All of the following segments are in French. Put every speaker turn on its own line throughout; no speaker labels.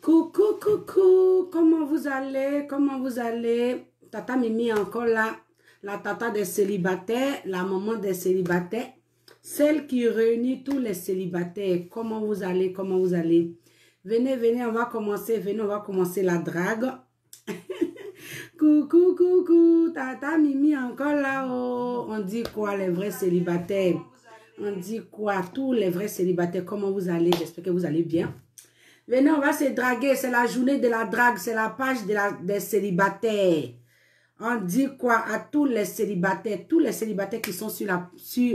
Coucou, coucou, comment vous allez? Comment vous allez? Tata Mimi est encore là, la tata des célibataires, la maman des célibataires, celle qui réunit tous les célibataires. Comment vous allez? Comment vous allez? Venez, venez, on va commencer, venez, on va commencer la drague. Coucou, coucou, tata Mimi est encore là. Oh. On dit quoi les vrais célibataires? On dit quoi? Tous les vrais célibataires, comment vous allez? J'espère que vous allez bien. Venez, on va se draguer. C'est la journée de la drague. C'est la page des célibataires. On dit quoi à tous les célibataires qui sont sur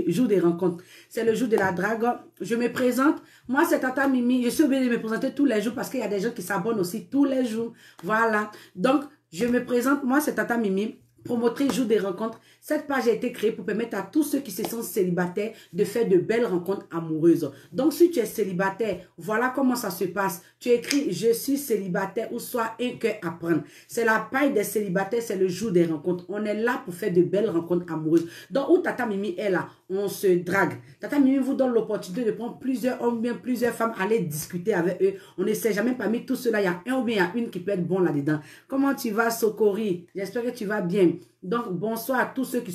jour des rencontres. C'est le jour de la drague. Je me présente. Moi, c'est Tata Mimi. Je suis obligée de me présenter tous les jours parce qu'il y a des gens qui s'abonnent aussi tous les jours. Voilà. Donc, je me présente. Moi, c'est Tata Mimi, promotrice jour des rencontres. Cette page a été créée pour permettre à tous ceux qui se sentent célibataires de faire de belles rencontres amoureuses. Donc, si tu es célibataire, voilà comment ça se passe. Tu écris « Je suis célibataire » ou soit « Un cœur à prendre ». C'est la page des célibataires, c'est le jour des rencontres. On est là pour faire de belles rencontres amoureuses. Donc, où Tata Mimi est là, on se drague. Tata Mimi vous donne l'opportunité de prendre plusieurs hommes, bien plusieurs femmes, aller discuter avec eux. On ne sait jamais parmi tout cela, il y a un ou bien il y a une qui peut être bon là-dedans. Comment tu vas, Sokori? J'espère que tu vas bien. Donc, bonsoir à tous ceux qui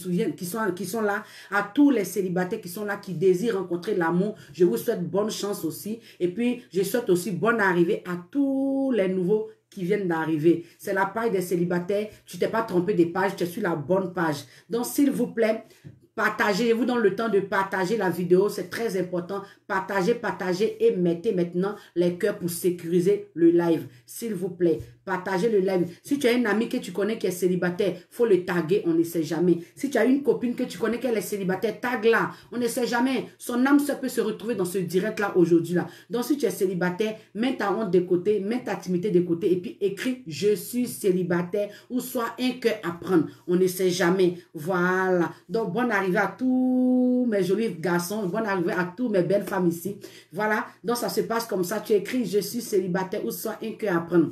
sont là, à tous les célibataires qui sont là, qui désirent rencontrer l'amour. Je vous souhaite bonne chance aussi. Et puis, je souhaite aussi bonne arrivée à tous les nouveaux qui viennent d'arriver. C'est la page des célibataires. Tu t'es pas trompé des pages, tu es sur la bonne page. Donc, s'il vous plaît, partagez, je vous donne le temps de partager la vidéo, c'est très important. Partagez, partagez et mettez maintenant les cœurs pour sécuriser le live. S'il vous plaît, partagez le live. Si tu as un ami que tu connais qui est célibataire, faut le taguer, on ne sait jamais. Si tu as une copine que tu connais qu'elle est célibataire, tag-la, on ne sait jamais. Son âme peut se retrouver dans ce direct-là aujourd'hui. Donc, si tu es célibataire, mets ta honte de côté, mets ta timidité de côté et puis écris « Je suis célibataire » ou soit un cœur à prendre. On ne sait jamais. Voilà. Donc, bonne arrivée à tous mes jolis garçons, bonne arrivée à tous mes belles femmes ici. Voilà, donc ça se passe comme ça. Tu écris « Je suis célibataire » ou soit un cœur à prendre.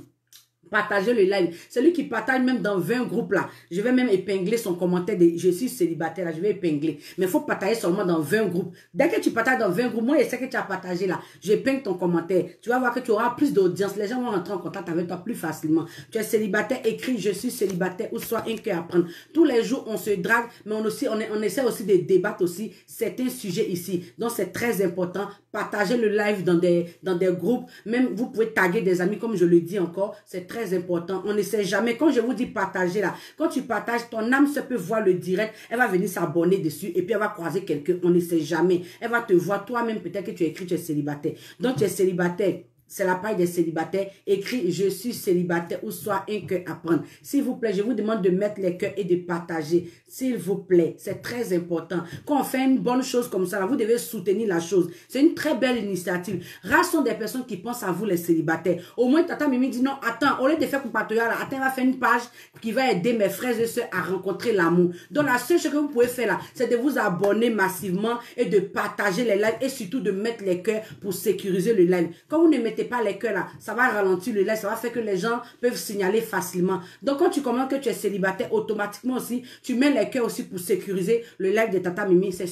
Partagez le live. Celui qui partage même dans 20 groupes là, je vais même épingler son commentaire de « Je suis célibataire » là, je vais épingler. Mais il faut partager seulement dans 20 groupes. Dès que tu partages dans 20 groupes, moi je sais que tu as partagé là, j'épingle ton commentaire. Tu vas voir que tu auras plus d'audience. Les gens vont rentrer en contact avec toi plus facilement. Tu es célibataire, écris « Je suis célibataire » ou soit un cœur à prendre. Tous les jours, on se drague, mais on essaie aussi de débattre aussi certains sujets ici. Donc c'est très important. Partagez le live dans des groupes. Même vous pouvez taguer des amis, comme je le dis encore. C'est très important. On ne sait jamais. Quand je vous dis partager là, quand tu partages, ton âme se peut voir le direct. Elle va venir s'abonner dessus et puis elle va croiser quelqu'un. On ne sait jamais. Elle va te voir toi-même. Peut-être que tu as écrit tu es célibataire. Donc tu es célibataire. C'est la page des célibataires. Écris « Je suis célibataire » ou soit un cœur à prendre. S'il vous plaît, je vous demande de mettre les cœurs et de partager. S'il vous plaît, c'est très important. Quand on fait une bonne chose comme ça, là, vous devez soutenir la chose. C'est une très belle initiative. Rares sont des personnes qui pensent à vous, les célibataires. Au moins, Tata Mimi dit non, attends, au lieu de faire pour partager là, attends, on va faire une page qui va aider mes frères et sœurs à rencontrer l'amour. Donc, la seule chose que vous pouvez faire là, c'est de vous abonner massivement et de partager les lives et surtout de mettre les cœurs pour sécuriser le live. Quand vous ne mettez pas les cœurs là, ça va ralentir le live, ça va faire que les gens peuvent signaler facilement. Donc quand tu commences que tu es célibataire, automatiquement aussi, tu mets les cœurs aussi pour sécuriser le live de Tata Mimi. C'est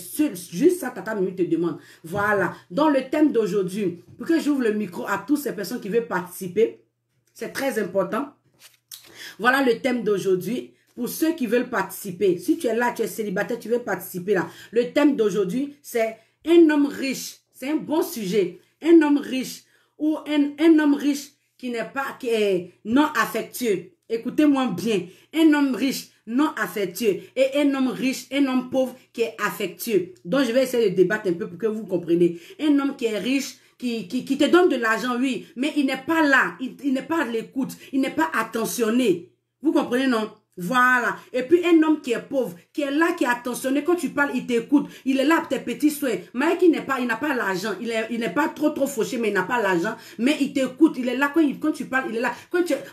juste ça Tata Mimi te demande. Voilà. Dans le thème d'aujourd'hui, pour que j'ouvre le micro à toutes ces personnes qui veulent participer, c'est très important. Voilà le thème d'aujourd'hui. Pour ceux qui veulent participer, si tu es là, tu es célibataire, tu veux participer là. Le thème d'aujourd'hui, c'est un homme riche. C'est un bon sujet. Un homme riche. Ou un homme riche qui est non affectueux. Écoutez-moi bien. Un homme riche, non affectueux. Et un homme riche, un homme pauvre qui est affectueux. Donc, je vais essayer de débattre un peu pour que vous compreniez. Un homme qui est riche, qui te donne de l'argent, oui. Mais il n'est pas là. Il n'est pas à l'écoute. Il n'est pas attentionné. Vous comprenez, non? Voilà. Et puis un homme qui est pauvre, qui est là, qui est attentionné. Quand tu parles, il t'écoute. Il est là pour tes petits souhaits. Mais il n'a pas l'argent. Il n'est pas trop fauché, mais il n'a pas l'argent. Mais il t'écoute. Il est là quand tu parles, il est là.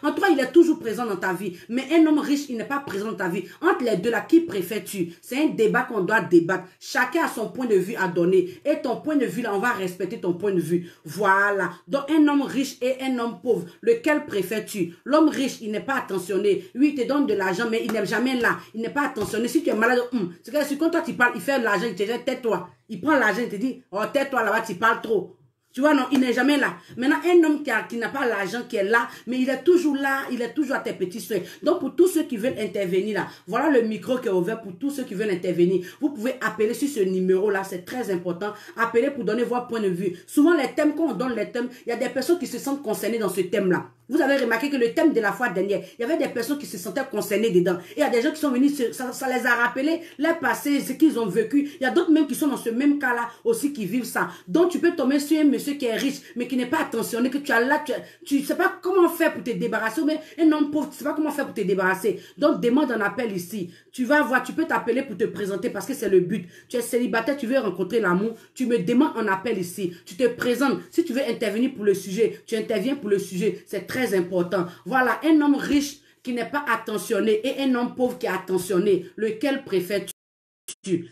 En toi, il est toujours présent dans ta vie. Mais un homme riche, il n'est pas présent dans ta vie. Entre les deux là, qui préfères-tu? C'est un débat qu'on doit débattre. Chacun a son point de vue à donner. Et ton point de vue là, on va respecter ton point de vue. Voilà. Donc un homme riche et un homme pauvre, lequel préfères-tu? L'homme riche, il n'est pas attentionné. Lui, il te donne de l'argent, mais il n'est jamais là. Il n'est pas attentionné. Si tu es malade, c'est que quand toi tu parles, il fait l'argent, il te dit tais-toi. Il prend l'argent, il te dit, oh tais-toi là-bas, tu parles trop. Tu vois, non, il n'est jamais là. Maintenant, un homme qui n'a pas l'argent, qui est là, mais il est toujours là, il est toujours à tes petits soins. Donc, pour tous ceux qui veulent intervenir là, voilà le micro qui est ouvert pour tous ceux qui veulent intervenir. Vous pouvez appeler sur ce numéro-là, c'est très important. Appelez pour donner votre point de vue. Souvent, les thèmes, quand on donne les thèmes, il y a des personnes qui se sentent concernées dans ce thème-là. Vous avez remarqué que le thème de la fois dernière, il y avait des personnes qui se sentaient concernées dedans. Et il y a des gens qui sont venus, ça les a rappelé leur passé, ce qu'ils ont vécu. Il y a d'autres même qui sont dans ce même cas-là aussi qui vivent ça. Donc tu peux tomber sur un monsieur qui est riche, mais qui n'est pas attentionné, que tu as là, tu ne sais pas comment faire pour te débarrasser, mais un homme pauvre, tu ne sais pas comment faire pour te débarrasser. Donc demande un appel ici. Tu vas voir, tu peux t'appeler pour te présenter parce que c'est le but. Tu es célibataire, tu veux rencontrer l'amour, tu me demandes un appel ici. Tu te présentes. Si tu veux intervenir pour le sujet, tu interviens pour le sujet. C'est très important. Voilà, un homme riche qui n'est pas attentionné et un homme pauvre qui est attentionné. Lequel préfères-tu?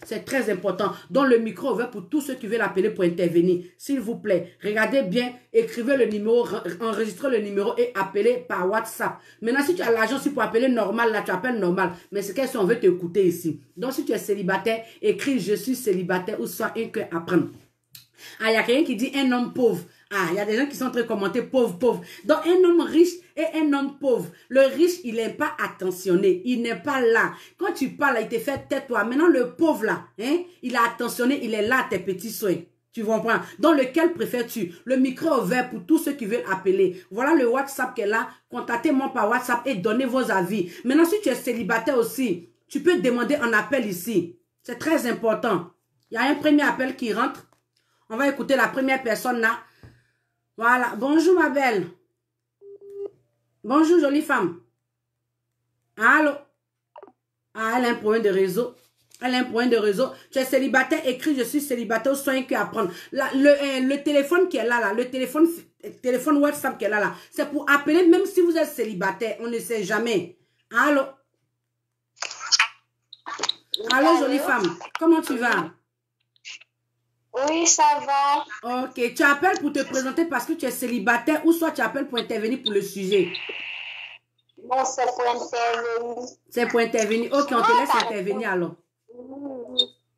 C'est très important. Donc le micro est ouvert pour tous ceux qui veulent appeler pour intervenir. S'il vous plaît, regardez bien, écrivez le numéro, enregistrez le numéro et appelez par WhatsApp. Maintenant, si tu as l'argent, si pour appeler normal, là tu appelles normal. Mais c'est qu'est-ce qu'on veut t'écouter ici. Donc si tu es célibataire, écris je suis célibataire ou soit un cœur à prendre. Ah, il y a quelqu'un qui dit un homme pauvre. Ah, il y a des gens qui sont en train de commenter pauvre, pauvre. Donc, un homme riche et un homme pauvre. Le riche, il n'est pas attentionné. Il n'est pas là. Quand tu parles, il te fait tais-toi. Maintenant, le pauvre là, hein, il a attentionné, il est là à tes petits soins. Tu comprends? Donc, lequel préfères-tu? Le micro est ouvert pour tous ceux qui veulent appeler. Voilà le WhatsApp qui est là. Contactez-moi par WhatsApp et donnez vos avis. Maintenant, si tu es célibataire aussi, tu peux demander un appel ici. C'est très important. Il y a un premier appel qui rentre. On va écouter la première personne là. Voilà. Bonjour ma belle. Bonjour jolie femme. Allô? Ah, elle a un problème de réseau. Elle a un problème de réseau. Tu es célibataire, écris je suis célibataire, sois un cœur à prendre. Le téléphone qui est là, le téléphone WhatsApp qui est là, c'est pour appeler même si vous êtes célibataire. On ne sait jamais. Allô? Allô jolie femme. Comment tu vas?
Oui, ça va.
Ok, tu appelles pour te présenter parce que tu es célibataire ou soit tu appelles pour intervenir pour le sujet?
Non, c'est pour intervenir.
C'est pour intervenir. Ok, on te laisse intervenir alors.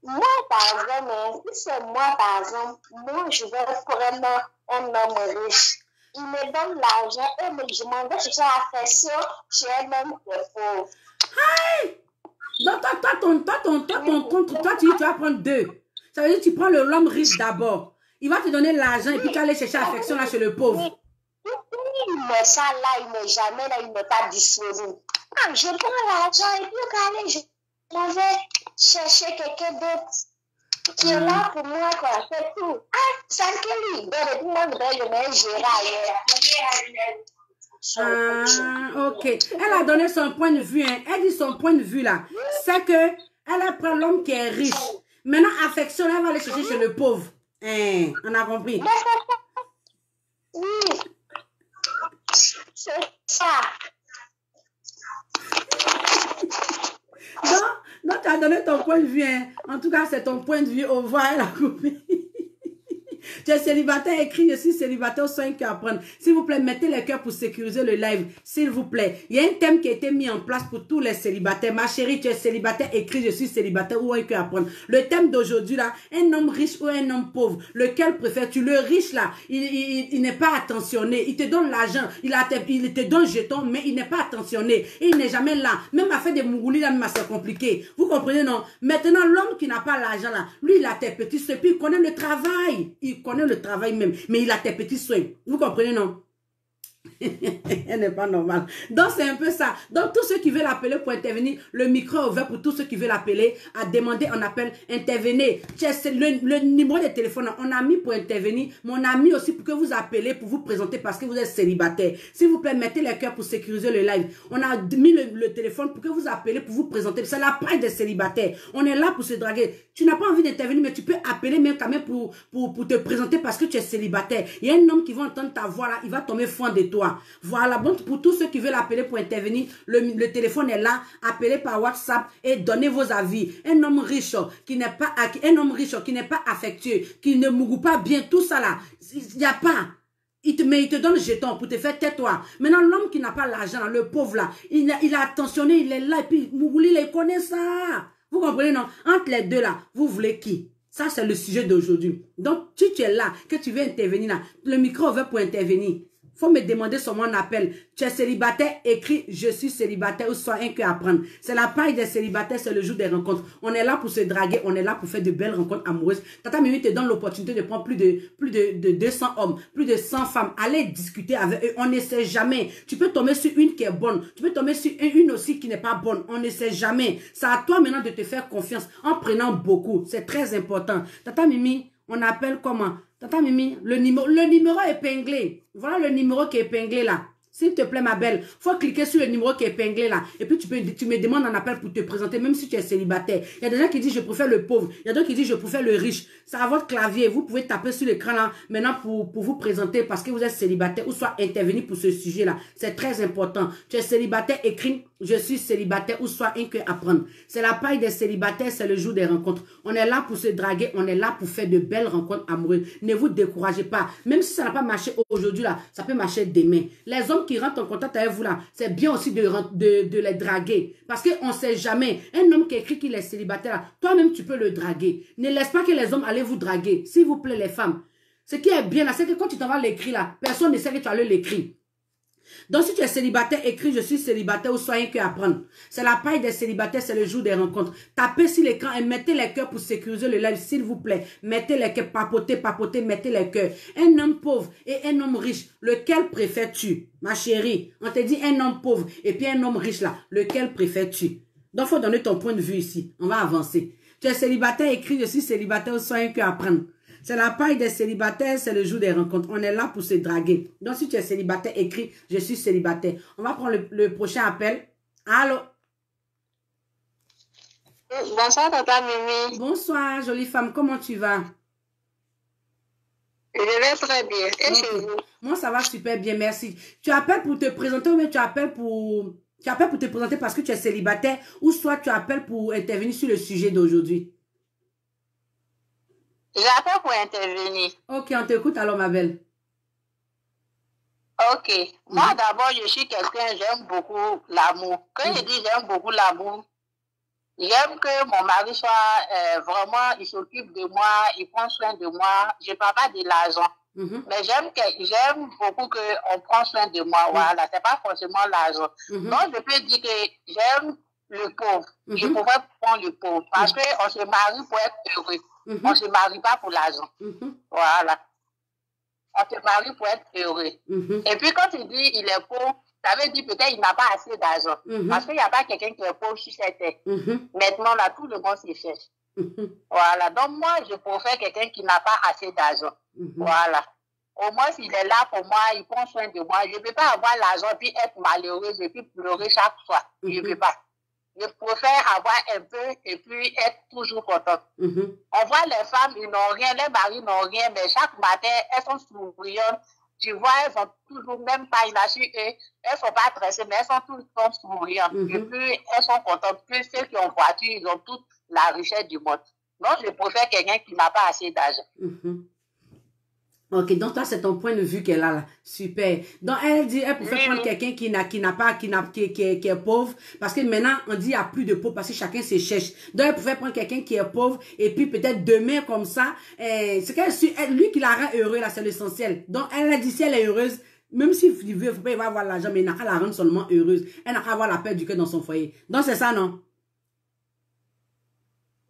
Moi, par exemple, si c'est moi, par exemple, moi, je vais prendre un homme riche. Il me donne l'argent et je m'en vais chercher l'affection chez un homme qui est pauvre.
Hey! Donc, toi, tu vas prendre deux. Ça veut dire que tu prends l'homme riche d'abord. Il va te donner l'argent et puis tu vas aller chercher l'affection là chez le pauvre.
Il met ça là, il n'est jamais là, il n'est pas disponible. Ah, je prends l'argent et puis quand je m'en vais chercher quelqu'un d'autre qui est là pour moi, quoi, c'est tout. Ah, ça que lui, et puis moi, je vais gérer ailleurs.
Ah, ok. Elle a donné son point de vue. Hein. Elle dit son point de vue là. C'est que elle prend l'homme qui est riche. Maintenant, affection, elle va aller chercher chez le pauvre. Hein, on a compris.
Oui. C'est ça.
Donc, tu as donné ton point de vue. Hein. En tout cas, c'est ton point de vue. Au revoir, elle a coupé. Tu es célibataire, écris je suis célibataire, sois un cœur à prendre. S'il vous plaît, mettez les cœurs pour sécuriser le live. S'il vous plaît. Il y a un thème qui a été mis en place pour tous les célibataires. Ma chérie, tu es célibataire, écris je suis célibataire ou un cœur à prendre. Le thème d'aujourd'hui là, un homme riche ou un homme pauvre. Lequel préfères-tu? Le riche là, il n'est pas attentionné. Il te donne l'argent, il te donne jeton, mais il n'est pas attentionné. Et il n'est jamais là. Même à faire des mougoulis là, c'est compliqué. Vous comprenez non? Maintenant, l'homme qui n'a pas l'argent là, lui il a tes petits soins, puis il connaît le travail. Il connaît le travail même, mais il a tes petits soins. Vous comprenez, non? Elle n'est pas normale. Donc, c'est un peu ça. Donc, tous ceux qui veulent appeler pour intervenir, le micro est ouvert pour tous ceux qui veulent appeler, à demander un appel, intervenez. Le numéro de téléphone, on a mis pour intervenir, mais on a mis aussi pour que vous appelez, pour vous présenter parce que vous êtes célibataire. S'il vous plaît, mettez les cœurs pour sécuriser le live. On a mis le téléphone pour que vous appelez, pour vous présenter. C'est la presse des célibataires. On est là pour se draguer. Tu n'as pas envie d'intervenir, mais tu peux appeler même quand même pour te présenter parce que tu es célibataire. Il y a un homme qui va entendre ta voix là, il va tomber fond de toi. Voilà, bon, pour tous ceux qui veulent appeler pour intervenir, le téléphone est là, appelez par WhatsApp et donnez vos avis. Un homme riche qui n'est pas affectueux, qui ne mougou pas bien, tout ça là, il n'y a pas. Il te donne le jeton pour te faire tais-toi. Maintenant, l'homme qui n'a pas l'argent, le pauvre là, il a attentionné, il est là, et puis Mougouli, il connaît ça. Vous comprenez, non? Entre les deux là, vous voulez qui? Ça, c'est le sujet d'aujourd'hui. Donc, si tu es là, que tu veux intervenir là, le micro ouvert pour intervenir. Faut me demander sur mon appel. Tu es célibataire, écris je suis célibataire ou soit un que apprendre. C'est la paille des célibataires, c'est le jour des rencontres. On est là pour se draguer, on est là pour faire de belles rencontres amoureuses. Tata Mimi te donne l'opportunité de prendre plus de 200 hommes, plus de 100 femmes. Allez discuter avec eux, on ne sait jamais. Tu peux tomber sur une qui est bonne, tu peux tomber sur une aussi qui n'est pas bonne. On ne sait jamais. C'est à toi maintenant de te faire confiance en prenant beaucoup. C'est très important. Tata Mimi, on appelle comment? Tata Mimi, le numéro épinglé. Voilà le numéro qui est épinglé là. S'il te plaît, ma belle, faut cliquer sur le numéro qui est épinglé là. Et puis, tu me demandes un appel pour te présenter, même si tu es célibataire. Il y a des gens qui disent, je préfère le pauvre. Il y a d'autres qui disent, je préfère le riche. C'est à votre clavier. Vous pouvez taper sur l'écran là, maintenant pour vous présenter parce que vous êtes célibataire ou soit intervenir pour ce sujet là. C'est très important. Tu es célibataire, écris, je suis célibataire ou soit un que apprendre. C'est la paille des célibataires, c'est le jour des rencontres. On est là pour se draguer, on est là pour faire de belles rencontres amoureuses. Ne vous découragez pas. Même si ça n'a pas marché aujourd'hui là, ça peut marcher demain. Les hommes qui rentrent en contact avec vous là, c'est bien aussi de les draguer. Parce qu'on ne sait jamais. Un homme qui écrit qu'il est célibataire là, toi-même tu peux le draguer. Ne laisse pas que les hommes allaient vous draguer. S'il vous plaît les femmes. Ce qui est bien là, c'est que quand tu t'en vas l'écrire là, personne ne sait que tu as l'écrit. Donc, si tu es célibataire, écris je suis célibataire ou soit un que apprendre. C'est la paille des célibataires, c'est le jour des rencontres. Tapez sur l'écran et mettez les cœurs pour sécuriser le live, s'il vous plaît. Mettez les cœurs, papotez, mettez les cœurs. Un homme pauvre et un homme riche, lequel préfères-tu? Ma chérie, on te dit un homme pauvre et puis un homme riche là, lequel préfères-tu? Donc, il faut donner ton point de vue ici. On va avancer. Tu es célibataire, écris je suis célibataire ou soit un que apprendre. C'est la paille des célibataires, c'est le jour des rencontres. On est là pour se draguer. Donc, si tu es célibataire, écris « Je suis célibataire ». On va prendre le prochain appel. Allô?
Bonsoir, Tata Mimi.
Bonsoir, jolie femme. Comment tu vas?
Je vais très bien. Et chez vous?
Moi, ça va super bien, merci. Tu appelles pour te présenter ou bien tu appelles pour te présenter parce que tu es célibataire ou soit tu appelles pour intervenir sur le sujet d'aujourd'hui?
J'appelle pour intervenir.
Ok, on t'écoute alors, ma belle.
Ok. Moi, d'abord, je suis quelqu'un, j'aime beaucoup l'amour. Quand je dis j'aime beaucoup l'amour, j'aime que mon mari soit vraiment, il s'occupe de moi, il prend soin de moi. Je ne parle pas de l'argent. Mais j'aime beaucoup qu'on prend soin de moi. Voilà, ce n'est pas forcément l'argent. Donc, je peux dire que j'aime le pauvre. Je pourrais prendre le pauvre. Parce qu'on se marie pour être heureux. On ne se marie pas pour l'argent. Voilà. On se marie pour être heureux. Et puis quand il dit il est pauvre, ça veut dire peut-être qu'il n'a pas assez d'argent. Parce qu'il n'y a pas quelqu'un qui est pauvre sur cette terre. Maintenant, là, tout le monde se cherche. Voilà. Donc moi, je préfère quelqu'un qui n'a pas assez d'argent. Voilà. Au moins, s'il est là pour moi, il prend soin de moi. Je ne peux pas avoir l'argent puis être malheureuse et puis pleurer chaque fois. Je ne peux pas. Je préfère avoir un peu et puis être toujours contente. On voit les femmes, ils n'ont rien, les maris n'ont rien, mais chaque matin, elles sont souriantes. Tu vois, elles sont toujours, même pas une sur eux, elles ne sont pas stressées, mais elles sont tout le temps souriantes. Et puis, elles sont contentes. Plus ceux qui ont voiture, ils ont toute la richesse du monde. Donc, je préfère quelqu'un qui n'a pas assez d'argent.
Ok, donc toi, c'est ton point de vue qu'elle a là. Super. Donc, elle dit, elle pouvait prendre quelqu'un qui est pauvre. Parce que maintenant, on dit, il n'y a plus de pauvres parce que chacun se cherche. Donc, elle pouvait prendre quelqu'un qui est pauvre et puis peut-être demain comme ça, c'est lui qui la rend heureux là, c'est l'essentiel. Donc, elle a dit, si elle est heureuse, même s'il veut, il ne faut pas y avoir l'argent, mais il n'a qu'à la rendre seulement heureuse. Elle n'a qu'à avoir la paix du cœur dans son foyer. Donc, c'est ça, non?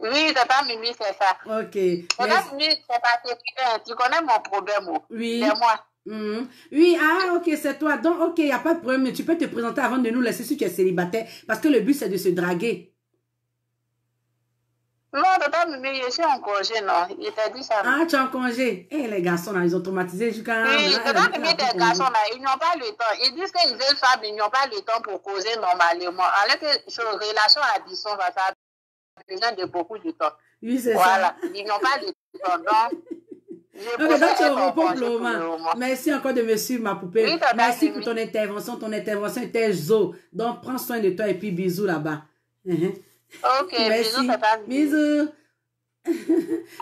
Oui, Tata Mimi, c'est ça.
Ok.
Tata Mimi, c'est parce que tu connais mon problème.
Oui.
C'est moi.
Oui, ah, ok, c'est toi. Donc, ok, il n'y a pas de problème. Mais tu peux te présenter avant de nous laisser si tu es célibataire. Parce que le but, c'est de se draguer.
Non, Tata Mimi, je suis en congé, non. Il t'a dit ça.
Ah, tu es en congé. Eh, les garçons, là, ils ont traumatisé jusqu'à...
Oui, Tata Mimi, les garçons, là, ils n'ont pas le temps. Ils disent qu'ils veulent femmes, ils n'ont pas le temps pour causer normalement. Alors que sur relation à distance, ça a besoin de beaucoup de temps.
Oui, c'est
voilà.
ça.
Ils n'ont pas le temps. Donc,
ok, donc tu repos pour le moment. Merci encore de me suivre, ma poupée.
Oui,
merci pour ton intervention. Ton intervention était zo. Donc, prends soin de toi et puis bisous là-bas.
Ok,
merci. Bisous.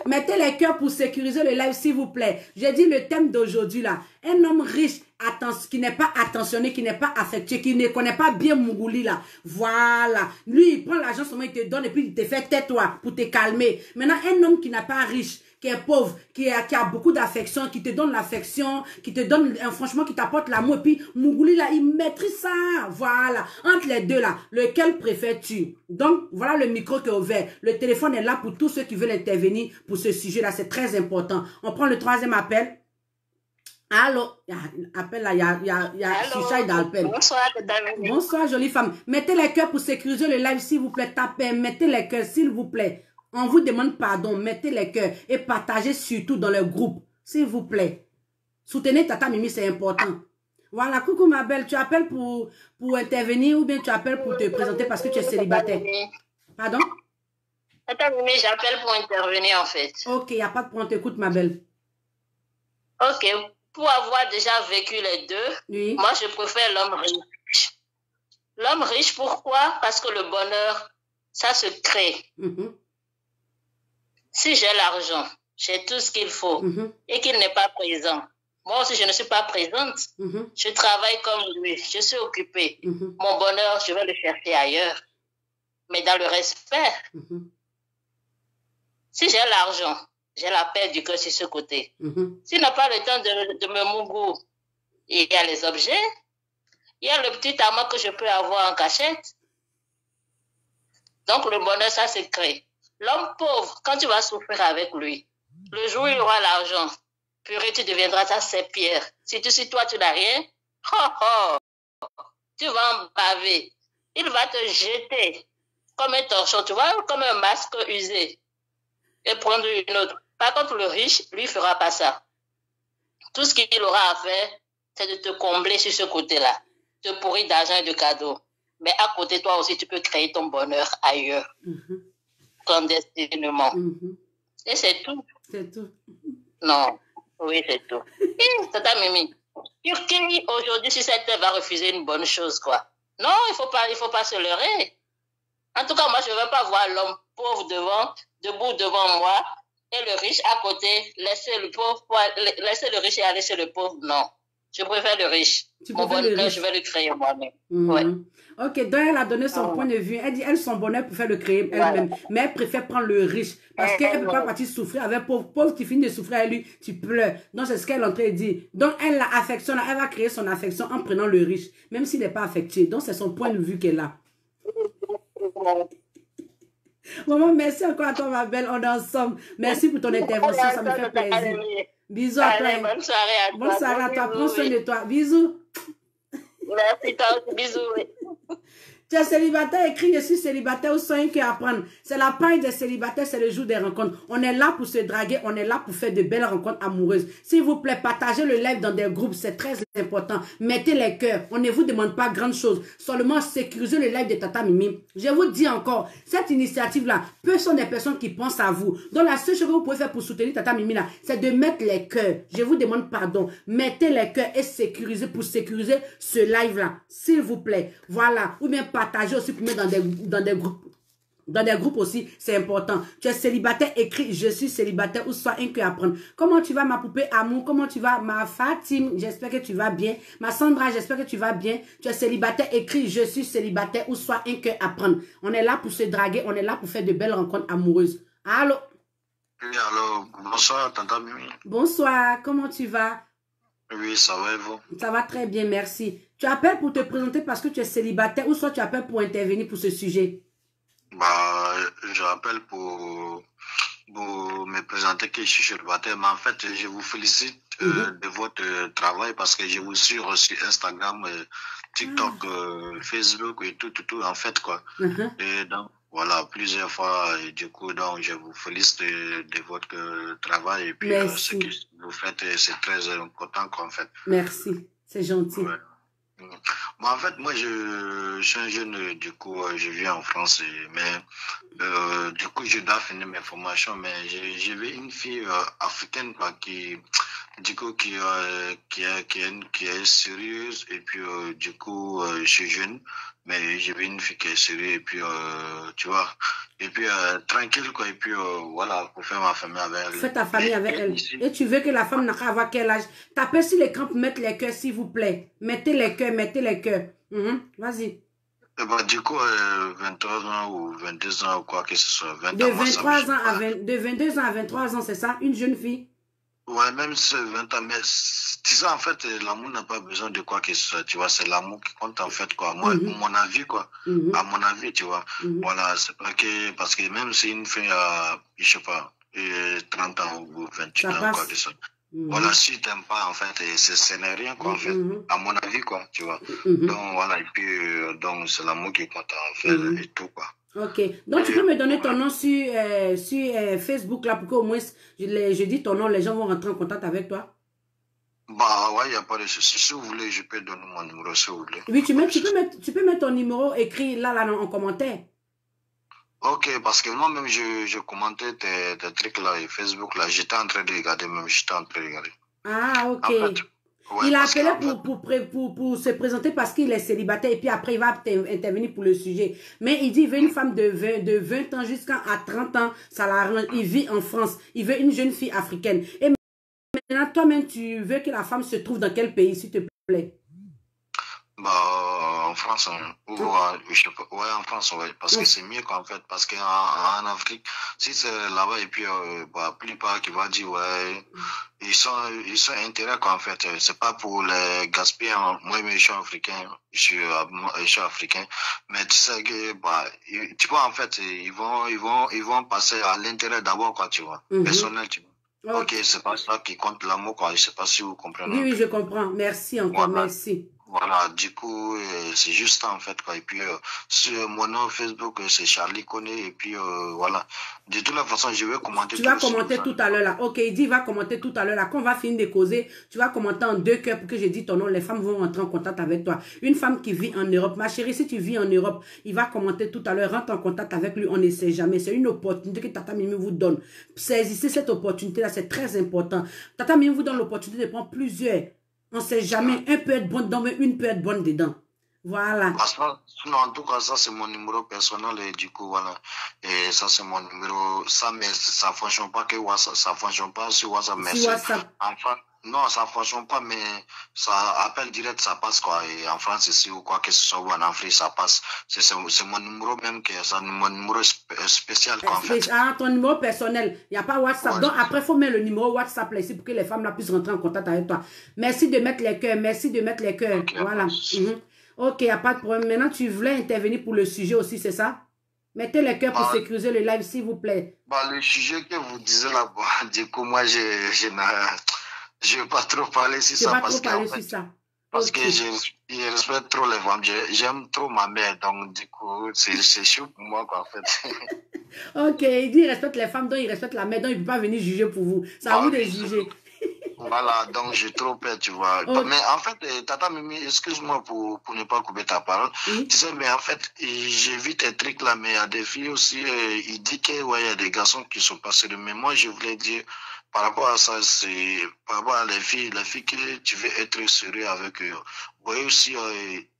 Mettez les cœurs pour sécuriser le live, s'il vous plaît. J'ai dit le thème d'aujourd'hui là. Un homme riche attentionné, qui n'est pas affectueux, qui ne connaît pas bien Mougouli là. Voilà. Lui, il prend l'argent seulement, il te donne et puis il te fait tais-toi pour te calmer. Maintenant, un homme qui n'est pas riche, qui est pauvre, qui a beaucoup d'affection, qui te donne l'affection, qui te donne, franchement, qui t'apporte l'amour. Et puis, Mougouli, là, il maîtrise ça. Voilà. Entre les deux, là, lequel préfères-tu? Donc, voilà le micro qui est ouvert. Le téléphone est là pour tous ceux qui veulent intervenir pour ce sujet-là. C'est très important. On prend le troisième appel. Allô? Appel là, il y a Chicha et Dalpen.
Bonsoir,
bonsoir, jolie femme. Mettez les cœurs pour sécuriser le live, s'il vous plaît. Tapez, mettez les cœurs, s'il vous plaît. On vous demande pardon, mettez les cœurs et partagez surtout dans le groupe, s'il vous plaît. Soutenez Tata Mimi, c'est important. Voilà, coucou ma belle, tu appelles pour intervenir ou bien tu appelles pour te présenter parce que tu es célibataire? Pardon?
Tata Mimi, j'appelle pour intervenir en fait.
Ok, il n'y a pas de problème, t'écoute ma belle.
Ok, pour avoir déjà vécu les deux, oui. Moi je préfère l'homme riche. L'homme riche, pourquoi? Parce que le bonheur, ça se crée. Si j'ai l'argent, j'ai tout ce qu'il faut et qu'il n'est pas présent, moi aussi je ne suis pas présente, je travaille comme lui, je suis occupée. Mon bonheur, je vais le chercher ailleurs, mais dans le respect. Si j'ai l'argent, j'ai la paix du cœur sur ce côté. S'il n'a pas le temps de me mougou, il y a les objets, il y a le petit amant que je peux avoir en cachette. Donc le bonheur, ça se crée. L'homme pauvre, quand tu vas souffrir avec lui, le jour où il aura l'argent, purée, tu deviendras sa serpillère. Si toi, tu n'as rien, tu vas en baver. Il va te jeter comme un torchon, tu vois, comme un masque usé et prendre une autre. Par contre, le riche, lui, fera pas ça. Tout ce qu'il aura à faire, c'est de te combler sur ce côté-là, te pourrir d'argent et de cadeaux. Mais à côté, toi aussi, tu peux créer ton bonheur ailleurs. Clandestinement. Et c'est tout. C'est tout. Non, oui, c'est tout. Tata Mimi, qui aujourd'hui, si cette terre va refuser une bonne chose, quoi. Non, il faut pas se leurrer. En tout cas, moi, je ne veux pas voir l'homme pauvre debout devant moi, et le riche à côté, laisser le riche et aller chez le pauvre. Non. Je préfère le riche. Mon bonheur, je vais le créer moi-même. Ouais.
Ok, donc elle a donné son point de vue. Elle dit, elle, son bonheur pour faire le créer elle-même. Mais elle préfère prendre le riche. Parce qu'elle ne peut pas partir souffrir avec pauvre. Pauvre qui finit de souffrir avec lui, tu pleures. Donc c'est ce qu'elle est en train de dire. Donc elle la affectionne, elle va créer son affection en prenant le riche. Même s'il n'est pas affectué. Donc c'est son point de vue qu'elle a. Maman, merci encore à toi ma belle. On est ensemble. Merci pour ton intervention, ça me fait plaisir. Bisous à toi.
Bonne soirée à toi.
Bonne soirée à toi. Prends soin de toi. Bisous.
Merci, toi aussi. Bisous.
Tu es célibataire, écrit je suis célibataire ou sans que apprendre. C'est la paille des célibataires, c'est le jour des rencontres. On est là pour se draguer, on est là pour faire de belles rencontres amoureuses. S'il vous plaît, partagez le live dans des groupes, c'est très important. Mettez les cœurs, on ne vous demande pas grand chose. Seulement sécurisez le live de Tata Mimi. Je vous dis encore, cette initiative-là, peu sont des personnes qui pensent à vous. Donc la seule chose que vous pouvez faire pour soutenir Tata Mimi là, c'est de mettre les cœurs. Je vous demande pardon. Mettez les cœurs et sécurisez pour sécuriser ce live-là. S'il vous plaît. Voilà. Ou bien partager aussi pour mettre dans des groupes. Dans des groupes aussi, c'est important. Tu es célibataire, écris je suis célibataire ou soit un que apprendre. Comment tu vas ma poupée amour? Comment tu vas ma Fatime? J'espère que tu vas bien. Ma Sandra, j'espère que tu vas bien. Tu es célibataire, écris je suis célibataire ou soit un que apprendre. On est là pour se draguer, on est là pour faire de belles rencontres amoureuses. Allô?
Oui, allô. Bonsoir, Tata Mimi.
Bonsoir, comment tu vas?
Oui, ça va et vous?
Ça va très bien, merci. Tu appelles pour te présenter parce que tu es célibataire ou soit tu appelles pour intervenir pour ce sujet?
Bah, je rappelle pour me présenter que je suis célibataire, mais en fait, je vous félicite de votre travail parce que je vous suis sur Instagram, TikTok, Facebook et tout, en fait, quoi. Et donc, voilà, plusieurs fois, et du coup, donc, je vous félicite de votre travail et puis ce que vous faites, c'est très important, quoi, en fait.
Merci, c'est gentil.
Ouais. Bon, en fait, moi, je suis un jeune, du coup, je vis en France, mais du coup, je dois finir mes formations, mais j'ai vu une fille africaine, quoi, qui du coup, qui est sérieuse, et puis, du coup, je suis jeune, mais j'ai vu une fille qui est sérieuse, et puis, tu vois, et puis, tranquille, quoi, et puis, voilà, pour faire ma famille avec elle.
Fais ta famille avec elle. Et tu veux que la femme n'a qu'à avoir quel âge? Tapez sur l'écran pour mettre les cœurs, s'il vous plaît. Mettez les cœurs, mettez les cœurs. Vas-y.
Bah, du coup, 23 ans ou 22 ans ou quoi que ce soit. 20
De
ans, moi,
23 ans à 20, de 22 ans à 23 ans, c'est ça? Une jeune fille?
Ouais, même si c'est 20 ans, mais tu sais, en fait, l'amour n'a pas besoin de quoi que ce soit, tu vois, c'est l'amour qui compte, en fait, quoi. Moi, mon avis, quoi. À mon avis, tu vois. Voilà, c'est pas que, parce que même si une fille a, je sais pas, 30 ans ou 28 ans, quoi que ce soit. Voilà, si t'aimes pas, en fait, ce n'est rien, quoi, en fait. À mon avis, quoi, tu vois. Donc, voilà, et puis, donc, c'est l'amour qui compte, en fait, et tout, quoi.
Ok. Donc, tu peux me donner ton nom sur Facebook, là, pour qu'au moins, je dis ton nom, les gens vont rentrer en contact avec toi.
Bah, ouais, il n'y a pas de souci. Si vous voulez, je peux donner mon numéro, si vous voulez.
Oui, tu peux mettre ton numéro écrit là, en commentaire.
Ok, parce que moi-même, je commentais tes trucs là, et Facebook là, j'étais en train de regarder, même j'étais en train de regarder.
Ah, ok.
En fait, ouais,
il a
parce
appelé pour se présenter parce qu'il est célibataire et puis après il va intervenir pour le sujet. Mais il dit qu'il veut une femme de 20 ans jusqu'à 30 ans, ça l'arrange. Il vit en France, il veut une jeune fille africaine. Et maintenant, toi-même, tu veux que la femme se trouve dans quel pays, s'il te plaît?
Bah, en France, hein, ou, je sais pas, ouais, en France, ouais, parce que c'est mieux qu'en fait, parce qu'en en Afrique, si c'est là-bas, et puis, bah, plupart qui va dire, ouais, ils sont intérêts, quoi, en fait, c'est pas pour les gaspiller, hein. Moi, mais je suis africain, je suis africain, mais tu sais que, bah, tu vois, en fait, ils vont passer à l'intérêt d'abord, quoi, tu vois, personnel, tu vois. Ok, c'est pas ça qui compte l'amour, quoi, je sais pas si vous comprenez.
Oui, oui, je comprends, merci encore,
Voilà.
merci.
Voilà, du coup, c'est juste ça en fait, quoi. Et puis, sur mon nom Facebook, c'est Charlie Koné. Et puis, voilà. De toute la façon, je vais commenter.
Tu vas commenter tout à l'heure là. Ok, il dit, il va commenter tout à l'heure là. Quand on va finir de causer, tu vas commenter en 2 cœurs pour que je dise ton nom. Les femmes vont rentrer en contact avec toi. Une femme qui vit en Europe. Ma chérie, si tu vis en Europe, il va commenter tout à l'heure. Rentre en contact avec lui. On ne sait jamais. C'est une opportunité que Tata Mimi vous donne. Saisissez cette opportunité là. C'est très important. Tata Mimi vous donne l'opportunité de prendre plusieurs. On ne sait jamais. Un peut être bon dedans, mais une peut être bonne dedans. Voilà.
Sinon, en tout cas, ça, c'est mon numéro personnel. Et du coup, voilà. Et ça, c'est mon numéro. Ça, mais ça ne fonctionne pas que WhatsApp. Ça ne fonctionne pas sur WhatsApp. Mais
sur WhatsApp.
Enfin, non, ça ne fonctionne pas, mais ça appel direct, ça passe, quoi. Et en France, ici, ou quoi que ce soit, ou en Afrique, ça passe. C'est mon numéro même, c'est mon numéro spécial, quoi, en fait.
Ah, ton numéro personnel. Il n'y a pas WhatsApp. Ouais. Donc, après, il faut mettre le numéro WhatsApp là, ici pour que les femmes là puissent rentrer en contact avec toi. Merci de mettre les cœurs. Merci de mettre les cœurs. Okay, voilà. Ok, il n'y a pas de problème. Maintenant, tu voulais intervenir pour le sujet aussi, c'est ça? Mettez les cœurs pour sécuriser le live, s'il vous plaît.
Bah, le sujet que vous disiez là-bas, du coup, moi, je ne vais pas trop parler sur ça. Parce que je respecte trop les femmes. J'aime trop ma mère. Donc, du coup, c'est chaud pour moi, quoi, en fait.
Ok, il dit qu'il respecte les femmes, donc il respecte la mère. Donc, il ne peut pas venir juger pour vous. C'est à vous de juger.
Voilà, donc j'ai trop peur, tu vois. Okay. Mais en fait, Tata Mimi, excuse-moi pour ne pas couper ta parole. Tu sais, mais en fait, j'ai vu tes trucs là, mais il y a des filles aussi, il dit qu'il y a des garçons qui sont passés de. Mais moi, je voulais dire, par rapport à ça, c'est par rapport à les filles que tu veux être sérieux avec eux. Oui, aussi,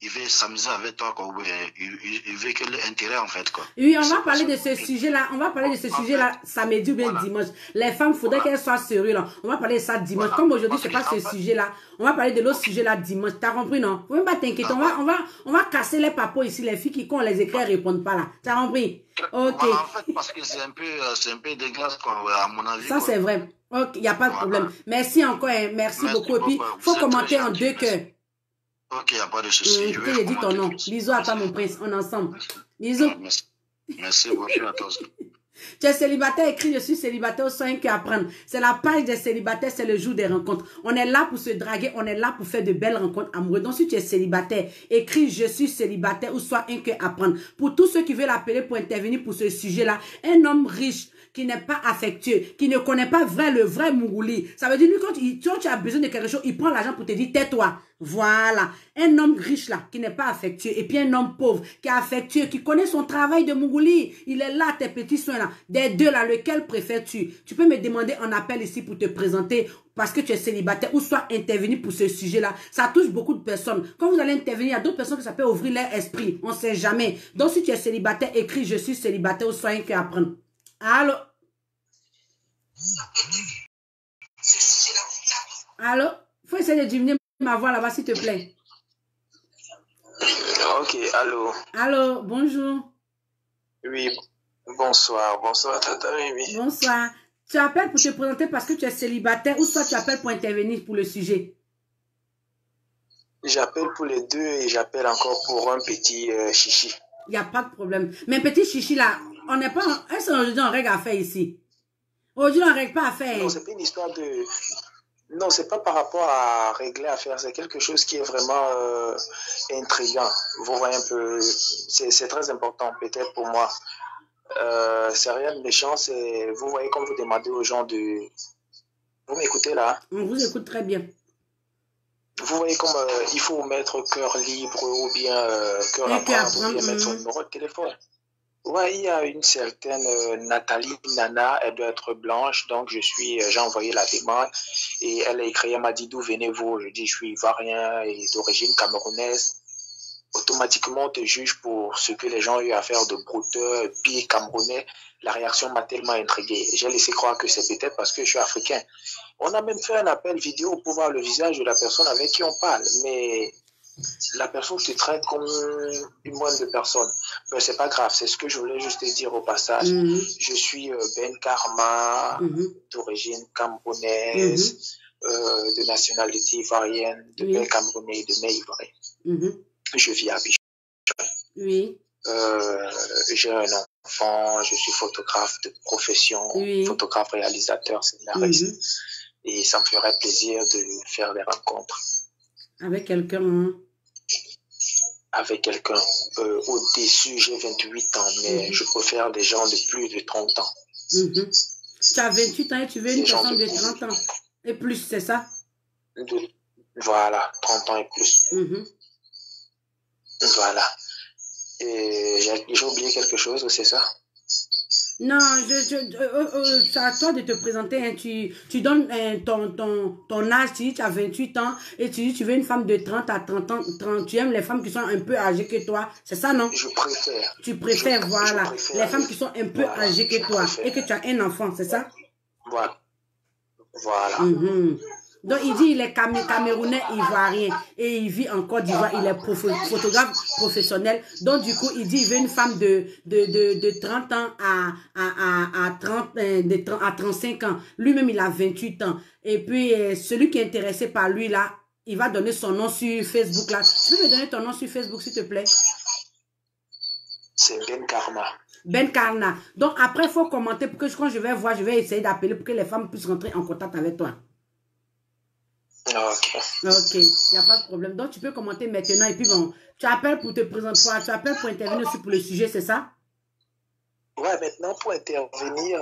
il veut s'amuser avec toi, quoi. Il veut que l'intérêt, en fait, quoi.
Oui, on va parler de ce sujet-là. On va parler de ce sujet-là samedi ou bien dimanche. Les femmes, il faudrait qu'elles soient sérieuses, là. On va parler de ça dimanche. Comme aujourd'hui, c'est pas ce sujet-là. On va parler de l'autre sujet-là dimanche. T'as compris, non? Faut même pas t'inquiéter. On va casser les papos ici, les filles qui, quand on les écrit, répondent pas, là. T'as compris? Ok.
Voilà, en fait, parce que c'est un peu dégueulasse, quoi, à mon avis.
Ça, c'est vrai. Ok, il n'y a pas de problème. Merci encore, hein. Merci beaucoup. Et puis, il faut commenter en 2 cœurs.
Ok, il n'y a pas de souci.
Je vais dire ton nom. Bisous à toi, mon prince. On est ensemble. Bisous.
Merci beaucoup à toi.
Tu es célibataire, écris je suis célibataire au soin que apprendre. C'est la page des célibataires, c'est le jour des rencontres. On est là pour se draguer, on est là pour faire de belles rencontres amoureuses. Donc si tu es célibataire, écris je suis célibataire ou soit un que apprendre. Pour tous ceux qui veulent appeler pour intervenir pour ce sujet-là, un homme riche qui n'est pas affectueux, qui ne connaît pas le vrai Mougouli. Ça veut dire, lui, quand tu as besoin de quelque chose, il prend l'argent pour te dire, tais-toi. Voilà. Un homme riche là, qui n'est pas affectueux, et puis un homme pauvre, qui est affectueux, qui connaît son travail de Mougouli. Il est là, tes petits soins là. Des deux là, lequel préfères-tu? Tu peux me demander en appel ici pour te présenter parce que tu es célibataire ou soit intervenir pour ce sujet-là. Ça touche beaucoup de personnes. Quand vous allez intervenir, il y a d'autres personnes que ça peut ouvrir leur esprit. On ne sait jamais. Donc, si tu es célibataire, écris « Je suis célibataire » ou « Sois un cœur à prendre ». Allô? Allô? Il faut essayer de diminuer ma voix là-bas, s'il te plaît.
Ok, allô.
Allô, bonjour.
Oui, bonsoir. Bonsoir, Tata Mimi.
Bonsoir. Tu appelles pour te présenter parce que tu es célibataire ou soit tu appelles pour intervenir pour le sujet?
J'appelle pour les deux et j'appelle encore pour un petit chichi.
Il n'y a pas de problème. Mais petit chichi là, on n'est pas... Est-ce qu'aujourd'hui on règle à faire ici? Aujourd'hui on ne règle pas à faire.
Non, c'est pas une histoire de... Non, c'est pas par rapport à régler à faire. C'est quelque chose qui est vraiment intriguant. Vous voyez un peu... C'est très important peut-être pour moi. C'est rien de méchant. Vous voyez comme vous demandez aux gens de... Vous m'écoutez là?
On vous écoute très bien.
Vous voyez comme il faut mettre cœur libre ou bien cœur à prendre ou bien mettre son numéro de téléphone. Ouais, il y a une certaine Nathalie Nana, elle doit être blanche, donc j'ai envoyé la demande et elle a écrit, elle m'a dit d'où venez-vous? Je dis je suis ivoirien et d'origine camerounaise. Automatiquement on te juge pour ce que les gens ont eu à faire de brouteur, pire camerounais. La réaction m'a tellement intrigué. J'ai laissé croire que c'est peut-être parce que je suis africain. On a même fait un appel vidéo pour voir le visage de la personne avec qui on parle, mais la personne te traite comme une moindre de personne. Mais c'est pas grave, c'est ce que je voulais juste te dire au passage. Je suis Ben Karma, d'origine camerounaise, de nationalité ivoirienne, de mère camerounaise et de mère ivoirienne. Je vis à Abidjan.
Oui.
J'ai un enfant, je suis photographe de profession, photographe réalisateur, scénariste. Et ça me ferait plaisir de faire des rencontres.
Avec quelqu'un, hein?
Avec quelqu'un. Au-dessus, j'ai 28 ans, mais je préfère des gens de plus de 30 ans.
Tu as 28 ans et tu veux une personne de 30 ans et plus, c'est ça?
Voilà, 30 ans et plus. Voilà. Et j'ai oublié quelque chose, c'est ça?
Non, c'est à toi de te présenter. Hein. Tu donnes ton âge, tu as 28 ans et tu dis tu veux une femme de 30 à 30 ans. Tu aimes les femmes qui sont un peu âgées que toi. C'est ça, non?
Je préfère.
Tu préfères, voilà. Les femmes qui sont un peu âgées que toi et que tu as un enfant, c'est ça?
Voilà. Voilà.
Donc, il dit il est camerounais ivoirien et il vit en Côte d'Ivoire. Il est photographe professionnel. Donc, du coup, il dit il veut une femme de 30 ans à 35 ans. Lui-même, il a 28 ans. Et puis, celui qui est intéressé par lui, là, il va donner son nom sur Facebook, là. Tu peux me donner ton nom sur Facebook, s'il te plaît?
C'est Ben Karma.
Ben Karma. Donc, après, il faut commenter pour que quand je vais voir, je vais essayer d'appeler pour que les femmes puissent rentrer en contact avec toi.
Ok.
Ok, il n'y a pas de problème. Donc, tu peux commenter maintenant. Et puis, bon, tu appelles pour te présenter, tu appelles pour intervenir aussi pour le sujet, c'est ça?
Ouais, maintenant, pour intervenir,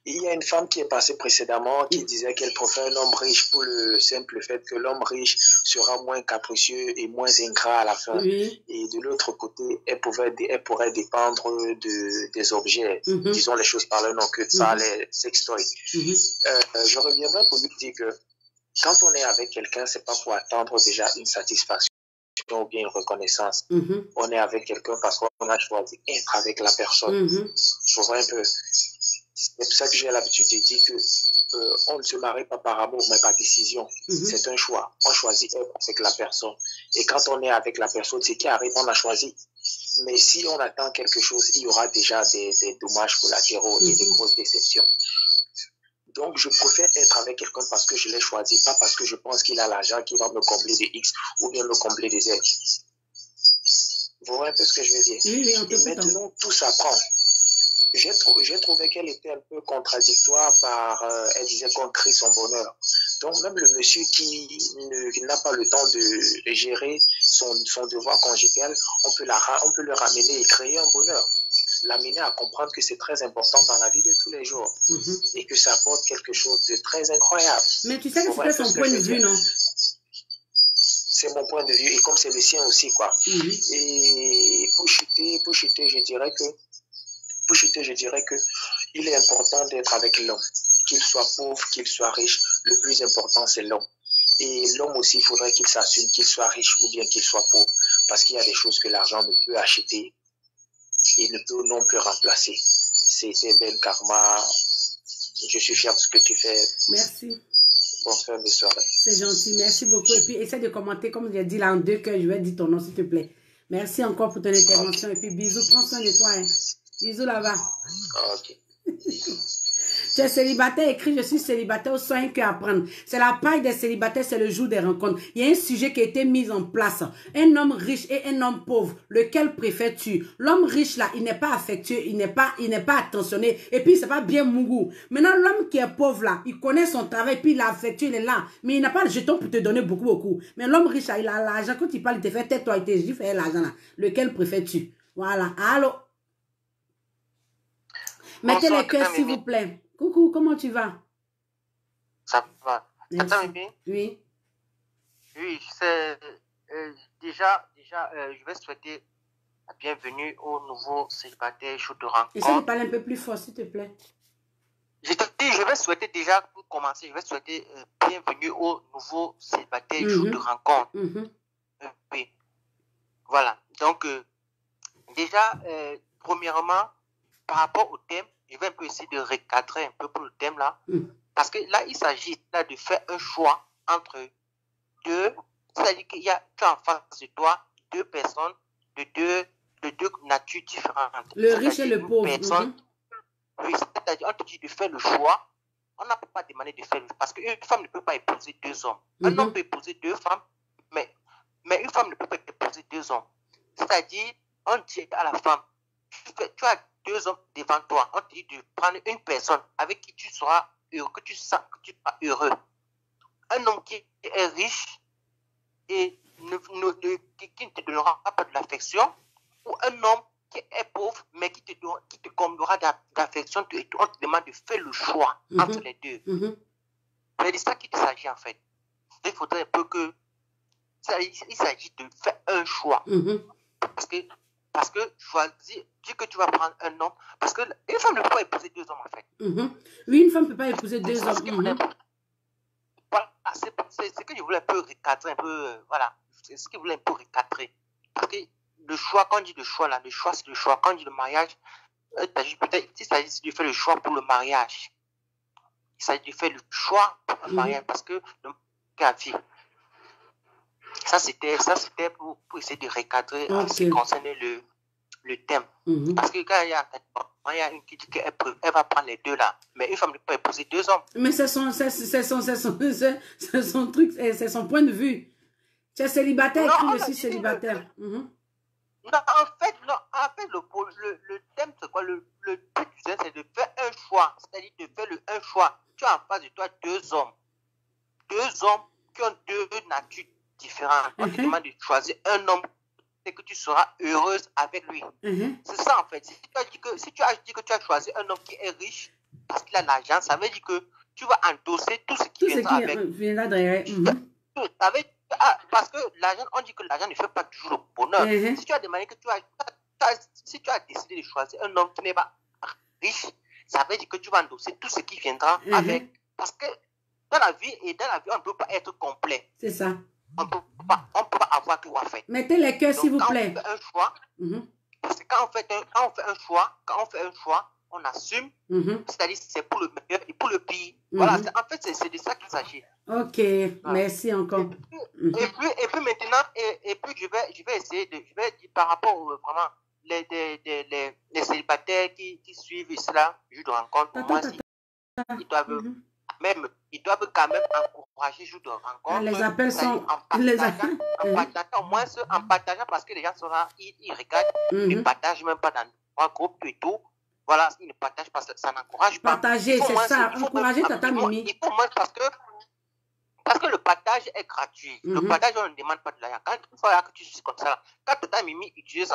il y a une femme qui est passée précédemment qui disait qu'elle préfère un homme riche pour le simple fait que l'homme riche sera moins capricieux et moins ingrat à la fin. Et de l'autre côté, elle pourrait dépendre des objets, disons les choses par le nom, que ça, les sextoys. Je reviendrai pour lui dire que quand on est avec quelqu'un, c'est pas pour attendre déjà une satisfaction ou bien une reconnaissance. On est avec quelqu'un parce qu'on a choisi d'être avec la personne. Je vois un peu. C'est pour ça que j'ai l'habitude de dire que on ne se marie pas par amour, mais par décision. C'est un choix. On choisit être avec la personne. Et quand on est avec la personne, c'est qui arrive, on a choisi. Mais si on attend quelque chose, il y aura déjà des dommages collatéraux et des grosses déceptions. Donc, je préfère être avec quelqu'un parce que je l'ai choisi, pas parce que je pense qu'il a l'argent qui va me combler de X ou bien me combler de Z. Vous voyez un peu ce que je veux dire? Et maintenant, tout s'apprend. J'ai trouvé qu'elle était un peu contradictoire elle disait qu'on crée son bonheur. Donc, même le monsieur qui n'a pas le temps de gérer son devoir conjugal, on peut le ramener et créer un bonheur. l'amener à comprendre que c'est très important dans la vie de tous les jours et que ça apporte quelque chose de très incroyable.
Mais tu sais que c'était son point de vue, non?
C'est mon point de vue et comme c'est le sien aussi, quoi. Et pour chuter, je dirais que il est important d'être avec l'homme. Qu'il soit pauvre, qu'il soit riche, le plus important, c'est l'homme. Et l'homme aussi, il faudrait qu'il s'assume, qu'il soit riche ou bien qu'il soit pauvre. Parce qu'il y a des choses que l'argent ne peut acheter et ne peut non plus remplacer. C'est Ben Karma. Je suis fier de ce que tu fais.
Merci.
Bonne fin de soirée.
C'est gentil, merci beaucoup. Et puis, essaie de commenter, comme j'ai dit là en 2 cœurs, je vais dire ton nom, s'il te plaît. Merci encore pour ton intervention. Et puis, bisous, prends soin de toi. Hein. Bisous là-bas.
Ok.
Tu es célibataire, écrit je suis célibataire au soin que apprendre. C'est la paille des célibataires, c'est le jour des rencontres. Il y a un sujet qui a été mis en place. Un homme riche et un homme pauvre. Lequel préfères-tu? L'homme riche là, il n'est pas affectueux, il n'est pas attentionné. Et puis c'est pas bien mougou. Maintenant l'homme qui est pauvre là, il connaît son travail, puis il est affectueux, il est là. Mais il n'a pas le jeton pour te donner beaucoup. Mais l'homme riche là, il a l'argent. Quand il parle, il te fait tais-toi, il te dit fais l'argent là. Lequel préfères-tu? Voilà. Allô? Mettez les cœurs s'il vous plaît. Coucou, comment tu vas?
Ça va. Attends,
oui.
Oui, c'est déjà, je vais souhaiter la bienvenue au nouveau célibataire chaud de rencontre.
Essaye de parler un peu plus fort, s'il te plaît.
Je te dis, je vais souhaiter déjà, pour commencer, je vais souhaiter bienvenue au nouveau célibataire chaud de rencontre. Oui. Voilà. Donc, déjà, premièrement, par rapport au thème, je vais un peu essayer de recadrer un peu pour le thème là. Parce que là, il s'agit là de faire un choix entre deux. C'est-à-dire qu'il y a, tu as en face de toi 2 personnes de deux natures différentes.
Le riche et le pauvre.
Oui, c'est-à-dire, on te dit de faire le choix. On n'a pas demandé de faire le choix. Parce qu'une femme ne peut pas épouser 2 hommes. Un homme peut épouser 2 femmes, mais une femme ne peut pas épouser 2 hommes. C'est-à-dire, on dit à la femme, tu as 2 hommes devant toi, on te dit de prendre une personne avec qui tu seras heureux, que tu sens que tu seras heureux. Un homme qui est riche et qui ne te donnera pas de l'affection, ou un homme qui est pauvre mais qui te comblera d'affection, on te demande de faire le choix entre les deux. C'est de ça qu'il s'agit en fait. Il faudrait un peu que il s'agit de faire un choix. Parce que choisir, dis que tu vas prendre un homme, parce qu'une femme ne peut pas épouser 2 hommes en fait.
Oui, une femme ne peut pas épouser 2 hommes.
Voilà, c'est ce que je voulais un peu recadrer, un peu, voilà, c'est ce que je voulais un peu recadrer. Parce que le choix, quand on dit le choix là, le choix c'est le choix. Quand on dit le mariage, peut-être, il s'agit de faire le choix pour le mariage. Il s'agit de faire le choix pour le mariage, parce que le mariage, ça c'était pour essayer de recadrer en ce qui concerne le thème. Parce que quand il y a une qui dit qu'elle va prendre les 2 là, mais une femme ne peut pas épouser 2 hommes.
Mais c'est son truc, c'est son point de vue. Tu es célibataire, je suis célibataire.
Non, en fait, le thème c'est quoi? Le but du thème c'est de faire un choix, c'est-à-dire de faire un choix. Tu as en face de toi 2 hommes. 2 hommes qui ont 2 natures différentes. On te demande de choisir un homme et que tu seras heureuse avec lui. C'est ça en fait. Si tu as dit que tu as choisi un homme qui est riche parce qu'il a l'argent, ça veut dire que tu vas endosser tout ce qui viendra avec. Parce que l'argent, on dit que l'argent ne fait pas toujours le bonheur. Si tu as demandé que si tu as décidé de choisir un homme qui n'est pas riche, ça veut dire que tu vas endosser tout ce qui viendra avec. Parce que dans la vie, on ne peut pas être complet.
C'est ça.
On ne peut pas avoir tout à fait.
Mettez les cœurs, s'il vous plaît.
Quand on fait un choix, parce que quand on fait un choix, on assume, c'est-à-dire c'est pour le meilleur et pour le pire. Voilà, en fait, c'est de ça qu'il s'agit.
Ok, merci encore.
Et puis maintenant, je vais essayer je vais dire par rapport vraiment les célibataires qui suivent cela, je de rencontre, pour moi, ils doivent quand même encourager jour de rencontre.
Les appels sont
en partageant parce que les gens ils regardent, ils ne partagent même pas dans un groupe et tout. Voilà, ils ne partagent pas, ça n'encourage pas.
Partager, c'est ça, encourager Tata Mimi.
Il faut moins parce que le partage est gratuit. Le partage, on ne demande pas de l'argent. Quand une fois que tu suis comme ça, quand Tata Mimi utilise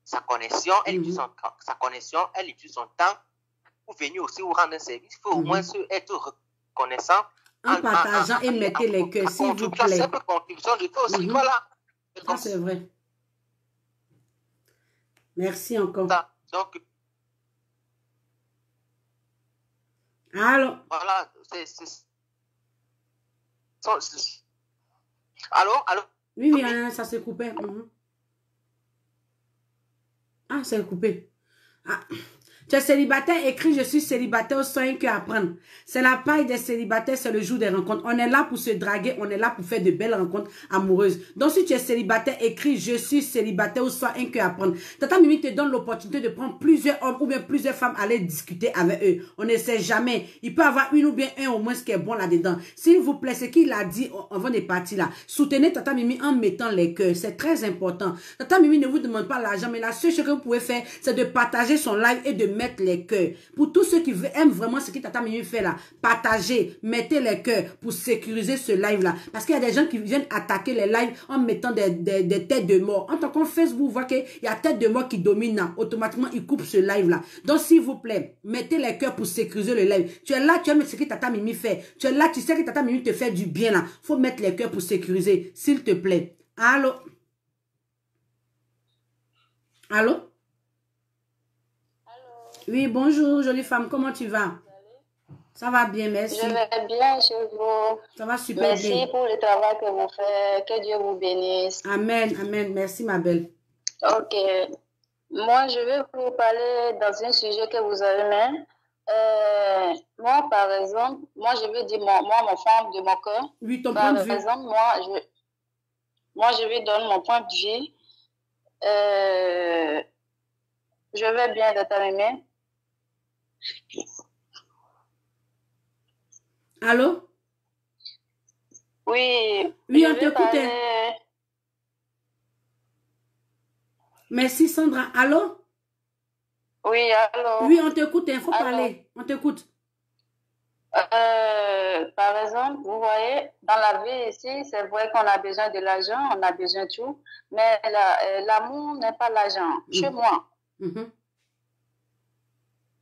sa connexion, elle utilise sa connexion, elle utilise son temps pour venir aussi vous rendre un service. Il faut au moins être reconnaissant.
En partageant et mettez les cœurs, s'il vous plaît.
Simple contribution, je fais aussi, voilà.
Ça, c'est vrai. Merci encore.
Donc,
allô?
Voilà, Allô?
Oui, ça s'est coupé. Ah, c'est coupé. Ah. Tu es célibataire, écris je suis célibataire au soin que apprendre. C'est la paille des célibataires, c'est le jour des rencontres. On est là pour se draguer, on est là pour faire de belles rencontres amoureuses. Donc si tu es célibataire, écris je suis célibataire au soin que apprendre. Tata Mimi te donne l'opportunité de prendre plusieurs hommes ou bien plusieurs femmes à aller discuter avec eux. On ne sait jamais. Il peut y avoir une ou bien un au moins ce qui est bon là-dedans. S'il vous plaît, ce qu'il a dit avant des parties là, soutenez Tata Mimi en mettant les cœurs. C'est très important. Tata Mimi ne vous demande pas l'argent, mais la seule chose que vous pouvez faire, c'est de partager son live et de mettre les cœurs. Pour tous ceux qui aiment vraiment ce que Tata Mimi fait là, partagez, mettez les cœurs pour sécuriser ce live là. Parce qu'il y a des gens qui viennent attaquer les lives en mettant des têtes de mort. En tant que Facebook voit qu'il y a tête de mort qui domine là, automatiquement il coupe ce live là. Donc s'il vous plaît, mettez les cœurs pour sécuriser le live. Tu es là, tu aimes ce que Tata Mimi fait. Tu es là, tu sais que Tata Mimi te fait du bien là. Faut mettre les cœurs pour sécuriser, s'il te plaît. Allô? Allô? Oui, bonjour, jolie femme, comment tu vas? Ça va bien, merci.
Je vais bien chez vous.
Ça va super bien.
Merci pour le travail que vous faites. Que Dieu vous bénisse.
Amen, amen. Merci, ma belle.
Ok. Moi, je vais vous parler dans un sujet que vous avez mis. Moi, par exemple, moi, je vais dire, mon femme de mon cœur.
Oui, ton point de vue.
Par exemple, moi, je vais donner mon point de vue. Je vais bien de t'aimer.
Allô?
Oui.
Oui, on t'écoute. Merci, Sandra. Allô?
Oui, allô?
Oui, on t'écoute, il faut parler. On t'écoute.
Par exemple, vous voyez, dans la vie ici, c'est vrai qu'on a besoin de l'argent, on a besoin de tout, mais l'amour n'est pas l'argent. Chez moi.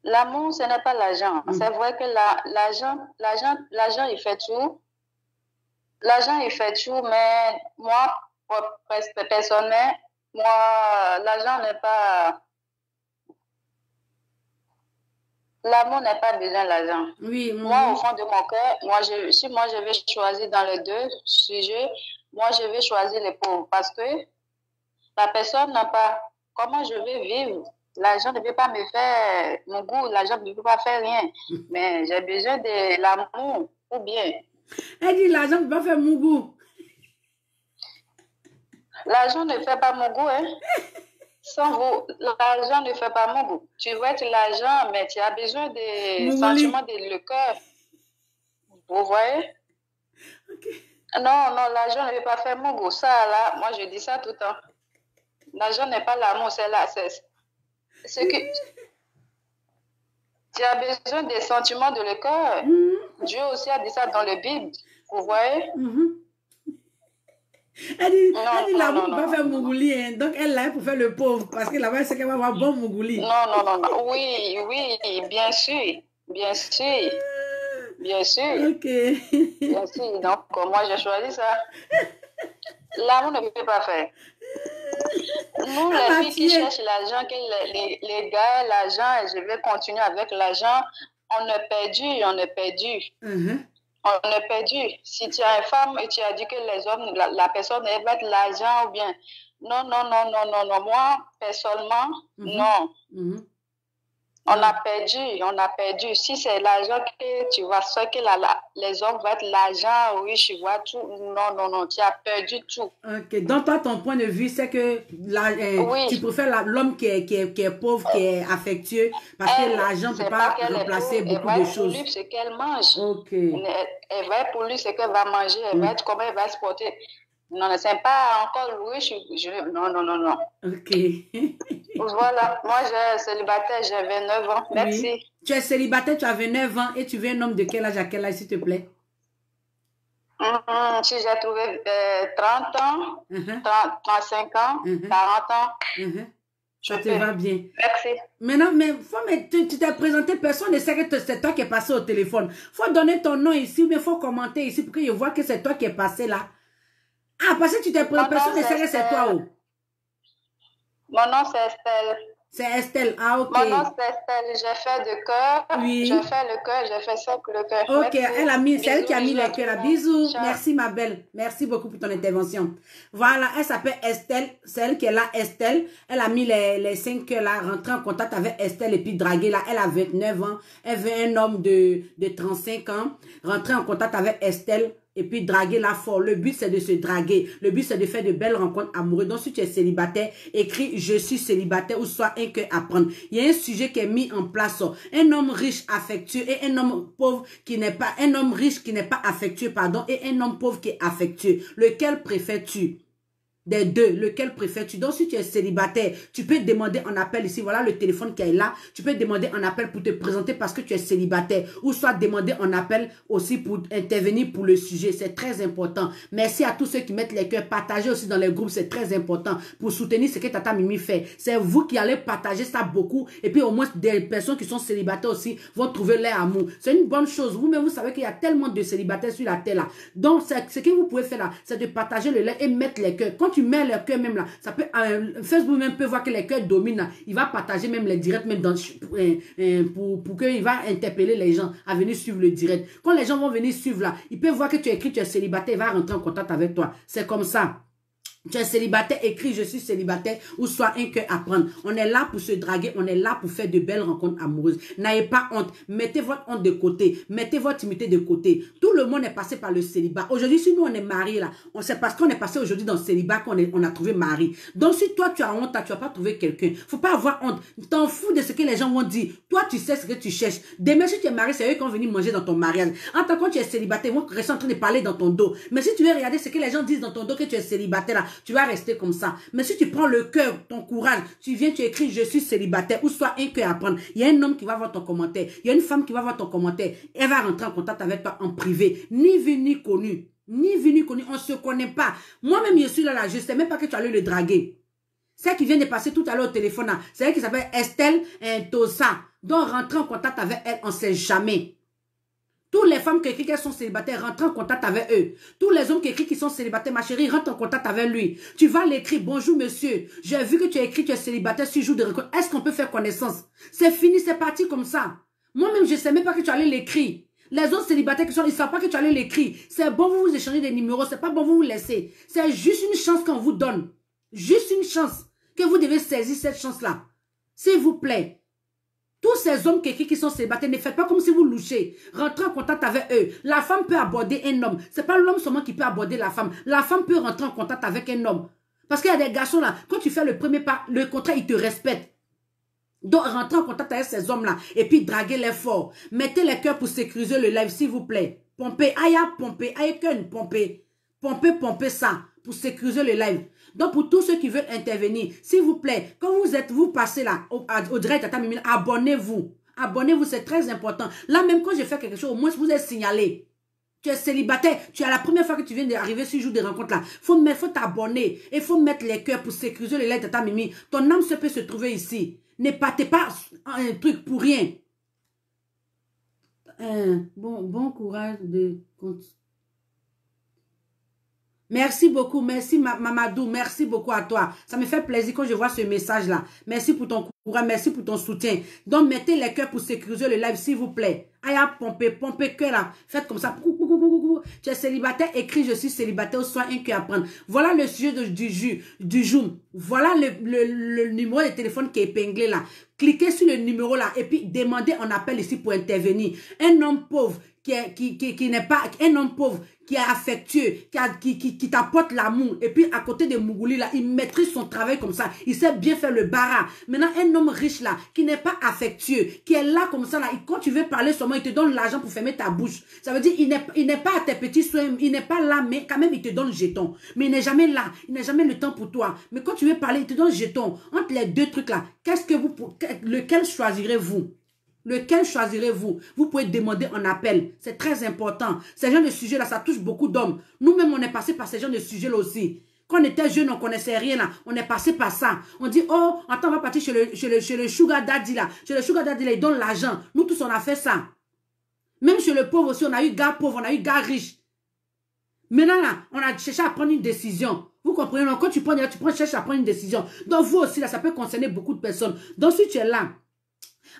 L'amour, ce n'est pas l'argent. C'est vrai que l'argent, il fait tout. L'argent, il fait tout, mais moi, personnellement, moi, l'argent n'est pas... L'amour n'est pas besoin de l'argent.
Oui.
Moi, au fond de mon cœur, si moi, je vais choisir dans les deux sujets, moi, je vais choisir les pauvres parce que la personne n'a pas... Comment je vais vivre? L'argent ne peut pas me faire mon goût, l'argent ne peut pas faire rien. Mais j'ai besoin de l'amour ou bien.
Elle dit l'argent ne peut pas faire mon goût.
L'argent ne fait pas mon goût, hein. Sans vous, l'argent ne fait pas mon goût. Tu veux être l'argent, mais tu as besoin des sentiments de le cœur. Vous voyez?
Okay.
Non, l'argent ne peut pas faire mon goût. Ça, là, moi, je dis ça tout le temps. L'argent n'est pas l'amour, c'est là. C'est que tu as besoin des sentiments de le cœur. Dieu aussi a dit ça dans la Bible. Vous voyez?
Elle dit l'amour ne peut pas faire Mougouli. Hein. Donc, elle l'a pour faire le pauvre. Parce que là-bas, elle sait qu'elle va avoir bon Mougouli.
Non. Oui, bien sûr. Bien sûr. Bien sûr.
Ok.
Bien sûr. Donc, moi, j'ai choisi ça. L'amour ne peut pas faire. Nous, les filles qui cherchent l'argent, les gars, l'argent, et je vais continuer avec l'argent, on est perdu. On est perdu. Si tu as une femme et tu as dit que les hommes, la personne, elle va être l'argent ou bien. Non. Moi, personnellement, non. On a perdu. Si c'est l'argent que tu vas faire, que les hommes vont être l'argent, oui, je vois tout. Non, tu as perdu tout.
Ok, donc toi, ton point de vue, c'est que tu préfères l'homme qui est pauvre, qui est affectueux, parce que l'argent ne peut pas remplacer beaucoup de choses.
Elle va pour lui ce qu'elle mange.
Ok.
Elle va pour lui ce qu'elle va manger, elle va être comment elle va se porter. Non, c'est pas encore riche. Non.
Ok.
Voilà, moi, je suis célibataire, j'ai 29 ans. Merci.
Oui. Tu es célibataire, tu as 29 ans et tu veux un homme de quel âge à quel âge, s'il te plaît?
Si j'ai trouvé 30 ans, 35 ans, 40 ans.
Ça te va bien.
Merci.
Maintenant, mais tu t'es présenté, personne ne sait que c'est toi qui es passé au téléphone. Faut donner ton nom ici, ou bien faut commenter ici pour qu'ils voient que c'est toi qui es passé là. Ah, parce que tu t'es présenté, personne ne sait que c'est toi. Oh.
Mon nom, c'est Estelle.
C'est Estelle, ah ok.
Mon nom, c'est Estelle, j'ai fait de cœur.
Oui.
J'ai fait le cœur, j'ai fait ça pour le cœur.
Ok,
merci.
c'est elle qui a mis les cœurs. Bisous.
Ciao.
Merci ma belle. Merci beaucoup pour ton intervention. Voilà, elle s'appelle Estelle. C'est elle qui est là, Estelle. Elle a mis les 5 cœurs là, rentrée en contact avec Estelle et puis draguée là. Elle a 29 ans. Elle veut un homme de 35 ans. Rentrer en contact avec Estelle. Et puis draguer là fort. Le but, c'est de se draguer. Le but, c'est de faire de belles rencontres amoureuses. Donc, si tu es célibataire, écris « Je suis célibataire » ou soit un cœur à prendre. Il y a un sujet qui est mis en place. Un homme riche, affectueux et un homme pauvre qui n'est pas... Un homme riche qui n'est pas affectueux, pardon, et un homme pauvre qui est affectueux. Lequel préfères-tu? Des deux, lequel préfères-tu? Donc, si tu es célibataire, tu peux demander un appel ici. Voilà le téléphone qui est là. Tu peux demander un appel pour te présenter parce que tu es célibataire. Ou soit demander un appel aussi pour intervenir pour le sujet. C'est très important. Merci à tous ceux qui mettent les cœurs. Partagez aussi dans les groupes. C'est très important pour soutenir ce que Tata Mimi fait. C'est vous qui allez partager ça beaucoup. Et puis, au moins, des personnes qui sont célibataires aussi vont trouver leur amour. C'est une bonne chose. Vous-même, vous savez qu'il y a tellement de célibataires sur la terre là. Donc, ce que vous pouvez faire là, c'est de partager le lien et mettre les cœurs. Quand tu mets le cœur même là, ça peut, Facebook même peut voir que les cœurs dominent là. Il va partager même les directs même dans, pour qu'il va interpeller les gens à venir suivre le direct. Quand les gens vont venir suivre là, ils peuvent voir que tu as écrit, tu es célibataire, il va rentrer en contact avec toi. C'est comme ça. Tu es célibataire, écris « Je suis célibataire » ou soit un cœur à prendre. On est là pour se draguer, on est là pour faire de belles rencontres amoureuses. N'ayez pas honte. Mettez votre honte de côté. Mettez votre timidité de côté. Tout le monde est passé par le célibat. Aujourd'hui, si nous, on est mariés là, c'est parce qu'on est passé aujourd'hui dans le célibat qu'on a trouvé mari. Donc, si toi, tu as honte, tu vas pas trouver quelqu'un. Faut pas avoir honte. T'en fous de ce que les gens vont dire. Toi, tu sais ce que tu cherches. Demain, si tu es marié, c'est eux qui vont venir manger dans ton mariage. En tant que tu es célibataire, ils vont rester en train de parler dans ton dos. Mais si tu veux regarder ce que les gens disent dans ton dos que tu es célibataire là, tu vas rester comme ça. Mais si tu prends le cœur, ton courage, tu viens, tu écris « Je suis célibataire » ou soit un cœur à prendre. Il y a un homme qui va voir ton commentaire. Il y a une femme qui va voir ton commentaire. Elle va rentrer en contact avec toi en privé. Ni vu ni connu. Ni vu ni connu. On ne se connaît pas. Moi-même, je suis là. Je ne sais même pas que tu allais le draguer. Celle qui vient de passer tout à l'heure au téléphone là. C'est elle qui s'appelle Estelle Tosa. Donc, rentrer en contact avec elle, on ne sait jamais. Toutes les femmes qui écrivent qu'elles sont célibataires, rentrent en contact avec eux. Tous les hommes qui écrivent qu'ils sont célibataires, ma chérie, rentre en contact avec lui. Tu vas l'écrire, bonjour monsieur, j'ai vu que tu as écrit que tu es célibataire sur jour de rencontre. Est-ce qu'on peut faire connaissance? C'est fini, c'est parti comme ça. Moi-même, je ne sais même pas que tu allais l'écrire. Les autres célibataires qui sont, ils ne savent pas que tu allais l'écrire. C'est bon, vous vous échangez des numéros, c'est pas bon, vous vous laissez. C'est juste une chance qu'on vous donne. Juste une chance que vous devez saisir cette chance-là. S'il vous plaît. Tous ces hommes qui sont célibataires, ne faites pas comme si vous louchez. Rentrez en contact avec eux. La femme peut aborder un homme. Ce n'est pas l'homme seulement qui peut aborder la femme. La femme peut rentrer en contact avec un homme. Parce qu'il y a des garçons là, quand tu fais le premier pas, le contraire, ils te respectent. Donc, rentrez en contact avec ces hommes là. Et puis, draguez-les fort. Mettez les cœurs pour sécuriser le live, s'il vous plaît. Pompez, aïe, pompez, aïe, pompez. Pompez ça pour sécuriser le live. Donc, pour tous ceux qui veulent intervenir, s'il vous plaît, quand vous passez là, au direct Tata Mimi, abonnez-vous. Abonnez-vous, c'est très important. Là, même quand je fais quelque chose, au moins, vous êtes signalé. Tu es célibataire, tu as la première fois que tu viens d'arriver sur le jour de rencontre là. Faut t'abonner et faut mettre les cœurs pour sécuriser le live Tata Mimi. Ton âme peut se trouver ici. Ne partez pas un truc pour rien. Bon courage de... Merci beaucoup, merci Mamadou, merci beaucoup à toi. Ça me fait plaisir quand je vois ce message-là. Merci pour ton courage, merci pour ton soutien. Donc, mettez les cœurs pour sécuriser le live, s'il vous plaît. Aïe, pompez cœur là. Faites comme ça. Tu es célibataire, écris je suis célibataire, ou soit un cœur à prendre. Voilà le sujet du jour. Voilà le numéro de téléphone qui est épinglé là. Cliquez sur le numéro là et puis demandez un appel ici pour intervenir. Un homme pauvre qui n'est pas un homme pauvre, qui est affectueux, qui t'apporte l'amour. Et puis, à côté de Mougouli, là, il maîtrise son travail comme ça. Il sait bien faire le bara. Maintenant, un homme riche, là, qui n'est pas affectueux, qui est là comme ça, là, et quand tu veux parler seulement, il te donne l'argent pour fermer ta bouche. Ça veut dire, il n'est pas à tes petits soins, il n'est pas là, mais quand même, il te donne le jeton. Mais il n'est jamais là. Il n'a jamais le temps pour toi. Mais quand tu veux parler, il te donne le jeton. Entre les deux trucs, là, lequel choisirez-vous? Lequel choisirez-vous? Vous pouvez demander un appel. C'est très important. Ces genres de sujets-là, ça touche beaucoup d'hommes. Nous-mêmes, on est passé par ces genres de sujets-là aussi. Quand on était jeune, on ne connaissait rien là. On est passé par ça. On dit, oh, attends, on va partir chez le sugar daddy là. Chez le sugar daddy là, il donne l'argent. Nous tous, on a fait ça. Même chez le pauvre aussi, on a eu gars pauvre, on a eu gars riche. Maintenant là, on a cherché à prendre une décision. Vous comprenez? Donc, quand tu cherches à prendre une décision. Donc vous aussi là, ça peut concerner beaucoup de personnes. Donc si tu es là,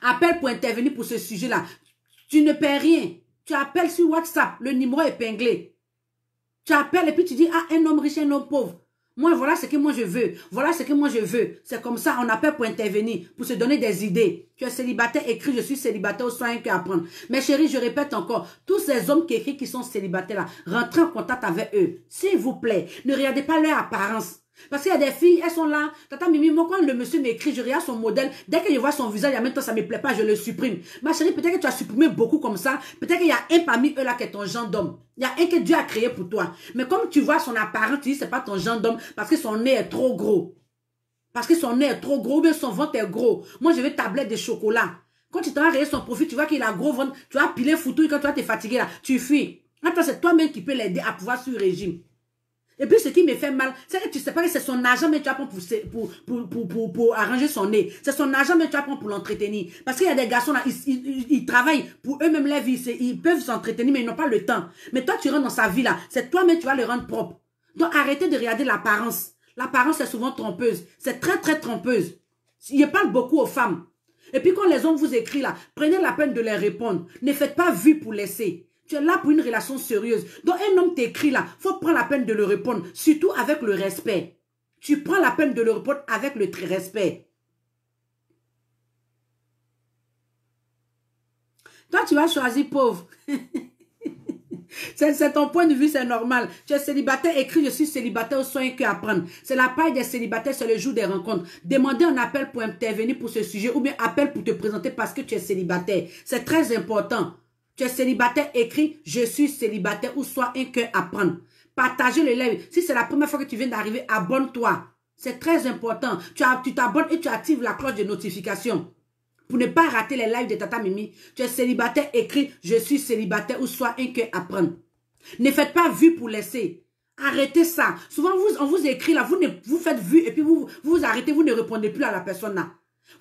appelle pour intervenir pour ce sujet-là. Tu ne paies rien. Tu appelles sur WhatsApp, le numéro épinglé. Tu appelles et puis tu dis, ah, un homme riche, un homme pauvre. Moi, voilà ce que moi je veux. Voilà ce que moi je veux. C'est comme ça, on appelle pour intervenir, pour se donner des idées. Tu es célibataire, écris, je suis célibataire, au soin que apprendre. Mais chérie, je répète encore, tous ces hommes qui écrivent qui sont célibataires là, rentrez en contact avec eux. S'il vous plaît, ne regardez pas leur apparence. Parce qu'il y a des filles, elles sont là. Tata Mimi, moi, quand le monsieur m'écrit, je regarde son modèle. Dès que je vois son visage, en même temps, ça ne me plaît pas, je le supprime. Ma chérie, peut-être que tu as supprimé beaucoup comme ça. Peut-être qu'il y a un parmi eux là qui est ton genre d'homme. Il y a un que Dieu a créé pour toi. Mais comme tu vois son apparence, tu dis, c'est pas ton genre d'homme parce que son nez est trop gros. Parce que son nez est trop gros, ou bien son ventre est gros. Moi, je veux tablette de chocolat. Quand tu t'en regardes son profil, tu vois qu'il a gros ventre, tu vas piler foutu, quand tu vas te fatiguer là, tu fuis. Attends, c'est toi-même qui peux l'aider à pouvoir suivre le régime. Et puis, ce qui me fait mal, c'est que tu sais pas que c'est son argent, mais tu vas prendre pour arranger son nez. C'est son argent, mais tu vas prendre pour l'entretenir. Parce qu'il y a des garçons là, ils travaillent pour eux-mêmes la vie. Ils peuvent s'entretenir, mais ils n'ont pas le temps. Mais toi, tu rentres dans sa vie là. C'est toi-même, tu vas le rendre propre. Donc, arrêtez de regarder l'apparence. L'apparence est souvent trompeuse. C'est très, très trompeuse. Il parle beaucoup aux femmes. Et puis, quand les hommes vous écrivent là, prenez la peine de les répondre. Ne faites pas vue pour laisser. Tu es là pour une relation sérieuse. Donc, un homme t'écrit là, il faut prendre la peine de le répondre, surtout avec le respect. Tu prends la peine de le répondre avec le respect. Toi, tu vas choisir pauvre. C'est ton point de vue, c'est normal. Tu es célibataire, écris, je suis célibataire, au soin que apprendre. C'est la paille des célibataires, c'est le jour des rencontres. Demandez un appel pour intervenir pour ce sujet ou bien appel pour te présenter parce que tu es célibataire. C'est très important. Tu es célibataire, écris, je suis célibataire ou soit un cœur à prendre. Partagez le live. Si c'est la première fois que tu viens d'arriver, abonne-toi. C'est très important. Tu t'abonnes et tu actives la cloche de notification. Pour ne pas rater les lives de Tata Mimi. Tu es célibataire, écris, je suis célibataire ou soit un cœur à prendre. Ne faites pas vue pour laisser. Arrêtez ça. Souvent, on vous écrit là, vous faites vue et puis vous arrêtez, vous ne répondez plus à la personne là.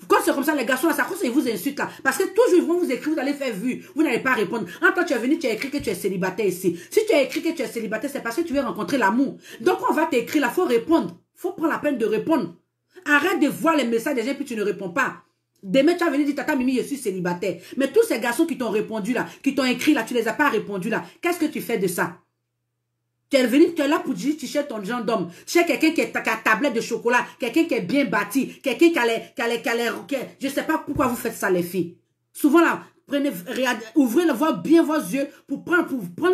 Quand c'est comme ça, les garçons, ça cause ils vous insultent là. Parce que toujours, ils vont vous écrire, vous allez faire vue. Vous n'allez pas répondre. Quand tu es venu, tu as écrit que tu es célibataire ici. Si tu as écrit que tu es célibataire, c'est parce que tu veux rencontrer l'amour. Donc, on va t'écrire là, il faut répondre. Il faut prendre la peine de répondre. Arrête de voir les messages des gens puis tu ne réponds pas. Demain, tu vas venir dire, Tata Mimi, je suis célibataire. Mais tous ces garçons qui t'ont répondu là, qui t'ont écrit là, tu ne les as pas répondu là. Qu'est-ce que tu fais de ça? Tu es là pour dire, tu cherches ton genre d'homme. Tu cherches quelqu'un qui a tablette de chocolat, quelqu'un qui est bien bâti, quelqu'un qui a les... Je ne sais pas pourquoi vous faites ça, les filles. Souvent là, ouvrez bien vos yeux pour prendre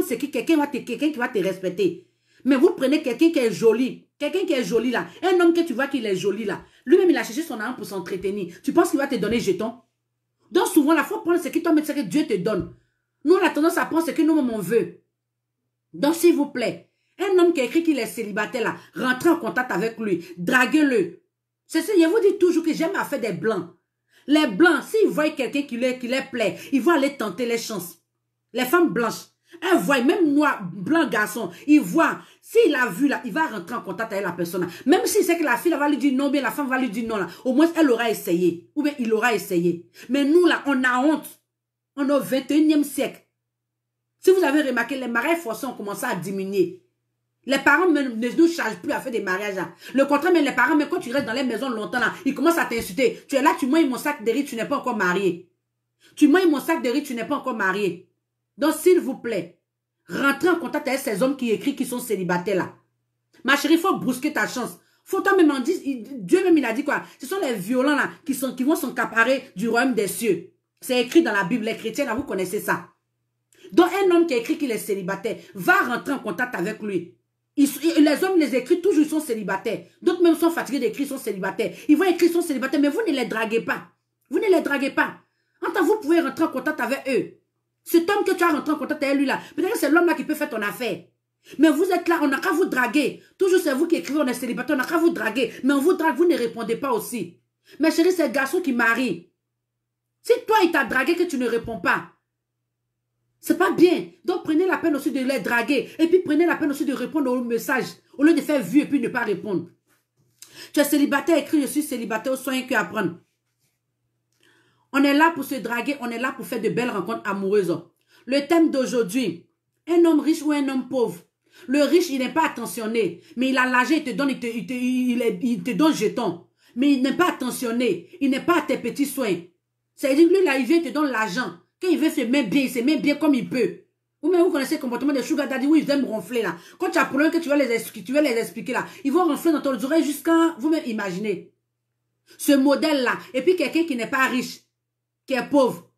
ce qui quelqu'un qui va te respecter. Mais vous prenez quelqu'un qui est joli. Quelqu'un qui est joli là. Un homme que tu vois qu'il est joli là. Lui-même, il a cherché son argent pour s'entretenir. Tu penses qu'il va te donner jeton? Donc souvent là, il faut prendre ce qui tombe, ce que Dieu te donne. Nous, on a tendance à prendre ce que nous-mêmes on veut. Donc, s'il vous plaît, un homme qui a écrit qu'il est célibataire là, rentrez en contact avec lui, draguez-le. C'est ça, je vous dis toujours que j'aime à faire des blancs. Les blancs, s'ils voient quelqu'un qui leur plaît, ils vont aller tenter les chances. Les femmes blanches, elles voient, même noir, blanc garçon, ils voient, s'il a vu là, il va rentrer en contact avec la personne là. Même s'il sait que la fille là, va lui dire non, bien la femme va lui dire non là, au moins elle aura essayé, ou bien il aura essayé. Mais nous là, on a honte. On est au 21e siècle. Si vous avez remarqué, les mariages forcés ont commencé à diminuer. Les parents ne nous chargent plus à faire des mariages. Là. Le contraire, mais les parents, mais quand tu restes dans les maisons longtemps, là, ils commencent à t'insulter. Tu es là, tu manges mon sac de riz, tu n'es pas encore marié. Tu manges mon sac de riz, tu n'es pas encore marié. Donc, s'il vous plaît, rentrez en contact avec ces hommes qui écrivent qui sont célibataires là. Ma chérie, il faut brusquer ta chance. Faut toi-même en dire, Dieu même il a dit quoi? Ce sont les violents là qui vont s'accaparer du royaume des cieux. C'est écrit dans la Bible. Les chrétiens là, vous connaissez ça. Donc, un homme qui a écrit qu'il est célibataire va rentrer en contact avec lui. Les hommes les écrivent toujours, ils sont célibataires. D'autres même sont fatigués d'écrire, ils sont célibataires. Ils vont écrire, ils sont célibataires, mais vous ne les draguez pas. Vous ne les draguez pas. En tant que vous pouvez rentrer en contact avec eux. Cet homme que tu as rentré en contact avec lui là, peut-être que c'est l'homme là qui peut faire ton affaire. Mais vous êtes là, on n'a qu'à vous draguer. Toujours c'est vous qui écrivez, on est célibataire, on n'a qu'à vous draguer. Mais on vous drague, vous ne répondez pas aussi. Mais chérie, c'est le garçon qui marie. Si toi, il t'a dragué que tu ne réponds pas, C'est pas bien. Donc, prenez la peine aussi de les draguer. Et puis, prenez la peine aussi de répondre aux messages. Au lieu de faire vue et puis ne pas répondre. Tu es célibataire, écrit, je suis célibataire, au soin que apprendre. On est là pour se draguer, on est là pour faire de belles rencontres amoureuses. Le thème d'aujourd'hui, un homme riche ou un homme pauvre. Le riche, il n'est pas attentionné. Mais il a l'argent, il te donne, il te donne jeton. Mais il n'est pas attentionné. Il n'est pas à tes petits soins. C'est-à-dire que lui, là, il vient, il te donne l'argent. Quand il veut se mettre bien, il se met bien comme il peut. Ou même vous connaissez le comportement des sugar daddy où ils aiment ronfler là. Quand tu as problème que tu vas les expliquer là, ils vont ronfler dans ton oreille jusqu'à vous-même imaginer. Ce modèle-là. Et puis quelqu'un qui n'est pas riche, qui est pauvre,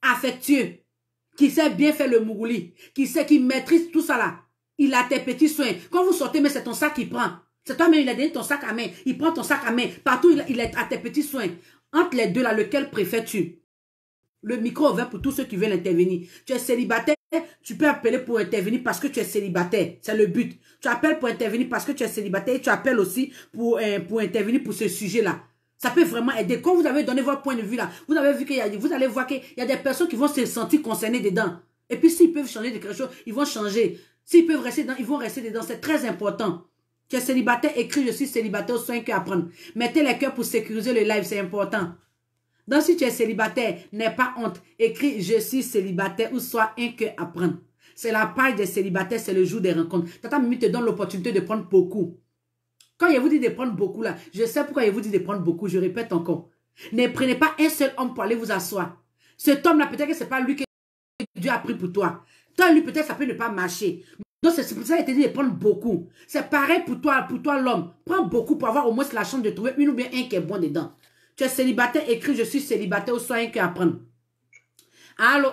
affectueux, qui sait bien faire le mougouli, qui maîtrise tout ça là. Il a tes petits soins. Quand vous sortez, mais c'est ton sac qu'il prend. C'est toi-même, il a donné ton sac à main. Il prend ton sac à main. Partout, il est à tes petits soins. Entre les deux là, lequel préfères-tu? Le micro ouvert pour tous ceux qui veulent intervenir. Tu es célibataire, tu peux appeler pour intervenir parce que tu es célibataire. C'est le but. Tu appelles pour intervenir parce que tu es célibataire et tu appelles aussi pour intervenir pour ce sujet-là. Ça peut vraiment aider. Quand vous avez donné votre point de vue là, vous avez vu vous allez voir qu'il y a des personnes qui vont se sentir concernées dedans. Et puis s'ils peuvent changer de quelque chose, ils vont changer. S'ils peuvent rester dedans, ils vont rester dedans. C'est très important. Tu es célibataire, écris je suis célibataire, soin que apprendre. Mettez les cœurs pour sécuriser le live, c'est important. Donc, si tu es célibataire, n'aie pas honte. Écris « Je suis célibataire » ou « Soit un que apprendre ». C'est la page des célibataires, c'est le jour des rencontres. Tata Mimi te donne l'opportunité de prendre beaucoup. Quand il vous dit de prendre beaucoup, là, je sais pourquoi il vous dit de prendre beaucoup. Je répète encore. Ne prenez pas un seul homme pour aller vous asseoir. Cet homme-là, peut-être que ce n'est pas lui que Dieu a pris pour toi. Toi, lui, peut-être ça peut ne pas marcher. Donc, c'est pour ça qu'il te dit de prendre beaucoup. C'est pareil pour toi l'homme. Prends beaucoup pour avoir au moins la chance de trouver une ou bien un qui est bon dedans. Tu es célibataire, écris « Je suis célibataire » ou « Soit un que apprendre ». Allô?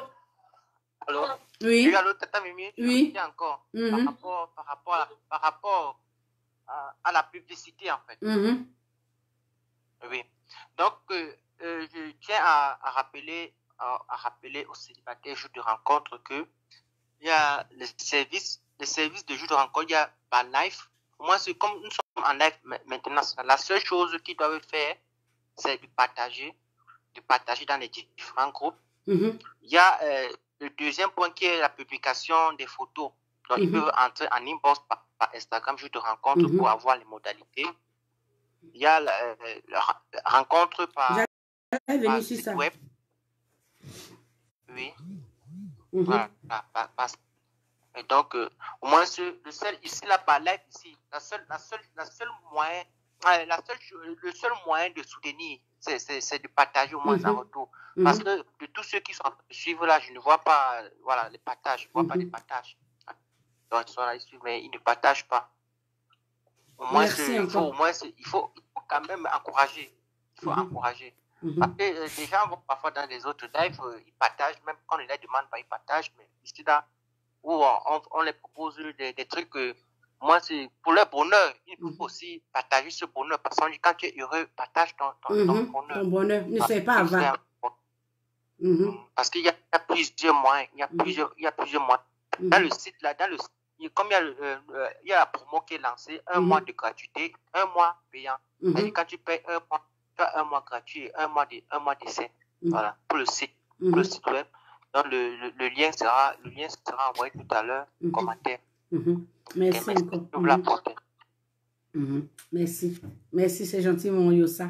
Allô?
Oui.
Oui, allô, Tata Mimi?
Oui.
Encore. Par rapport à la publicité, en fait. Oui. Donc, je tiens à rappeler aux célibataires jour de rencontre que il y a les services de jour de rencontre, il y a par live. Moi, c'est comme nous sommes en live maintenant, la seule chose qu'ils doivent faire, c'est de partager dans les différents groupes. Il y a le deuxième point qui est la publication des photos. Donc, ils peuvent entrer en inbox par Instagram, jour de rencontre, pour avoir les modalités. Il y a la rencontre par site web. Oui. Voilà. Et donc, au moins, le seul ici, là, par live, ici, le seul moyen de soutenir, c'est de partager au moins en retour. Parce que de tous ceux qui sont en train de suivre là, je ne vois pas les partages. Je ne vois pas les partages. Donc, ils sont là, mais ils ne partagent pas. Au moins, il faut quand même encourager. Il faut encourager. Parce que les gens vont parfois dans les autres lives, ils partagent, même quand on les demande, ils partagent. Mais ici, là, où on les propose des trucs moi, c'est pour leur bonheur. Il faut aussi partager ce bonheur. Parce que quand tu es heureux, partage ton bonheur. Ton bonheur.
Ne soyez pas avare.
Parce qu'il y a plusieurs moyens. Il y a plusieurs moyens. Dans le site, là, comme il y a la promo qui est lancée, un mois de gratuité, un mois payant. C'est-à-dire quand tu payes un mois, tu as un mois gratuit et un mois d'essai. Voilà, pour le site web. Donc, le lien sera envoyé tout à l'heure, commentaire.
Merci encore. Merci, c'est gentil, mon Yosa.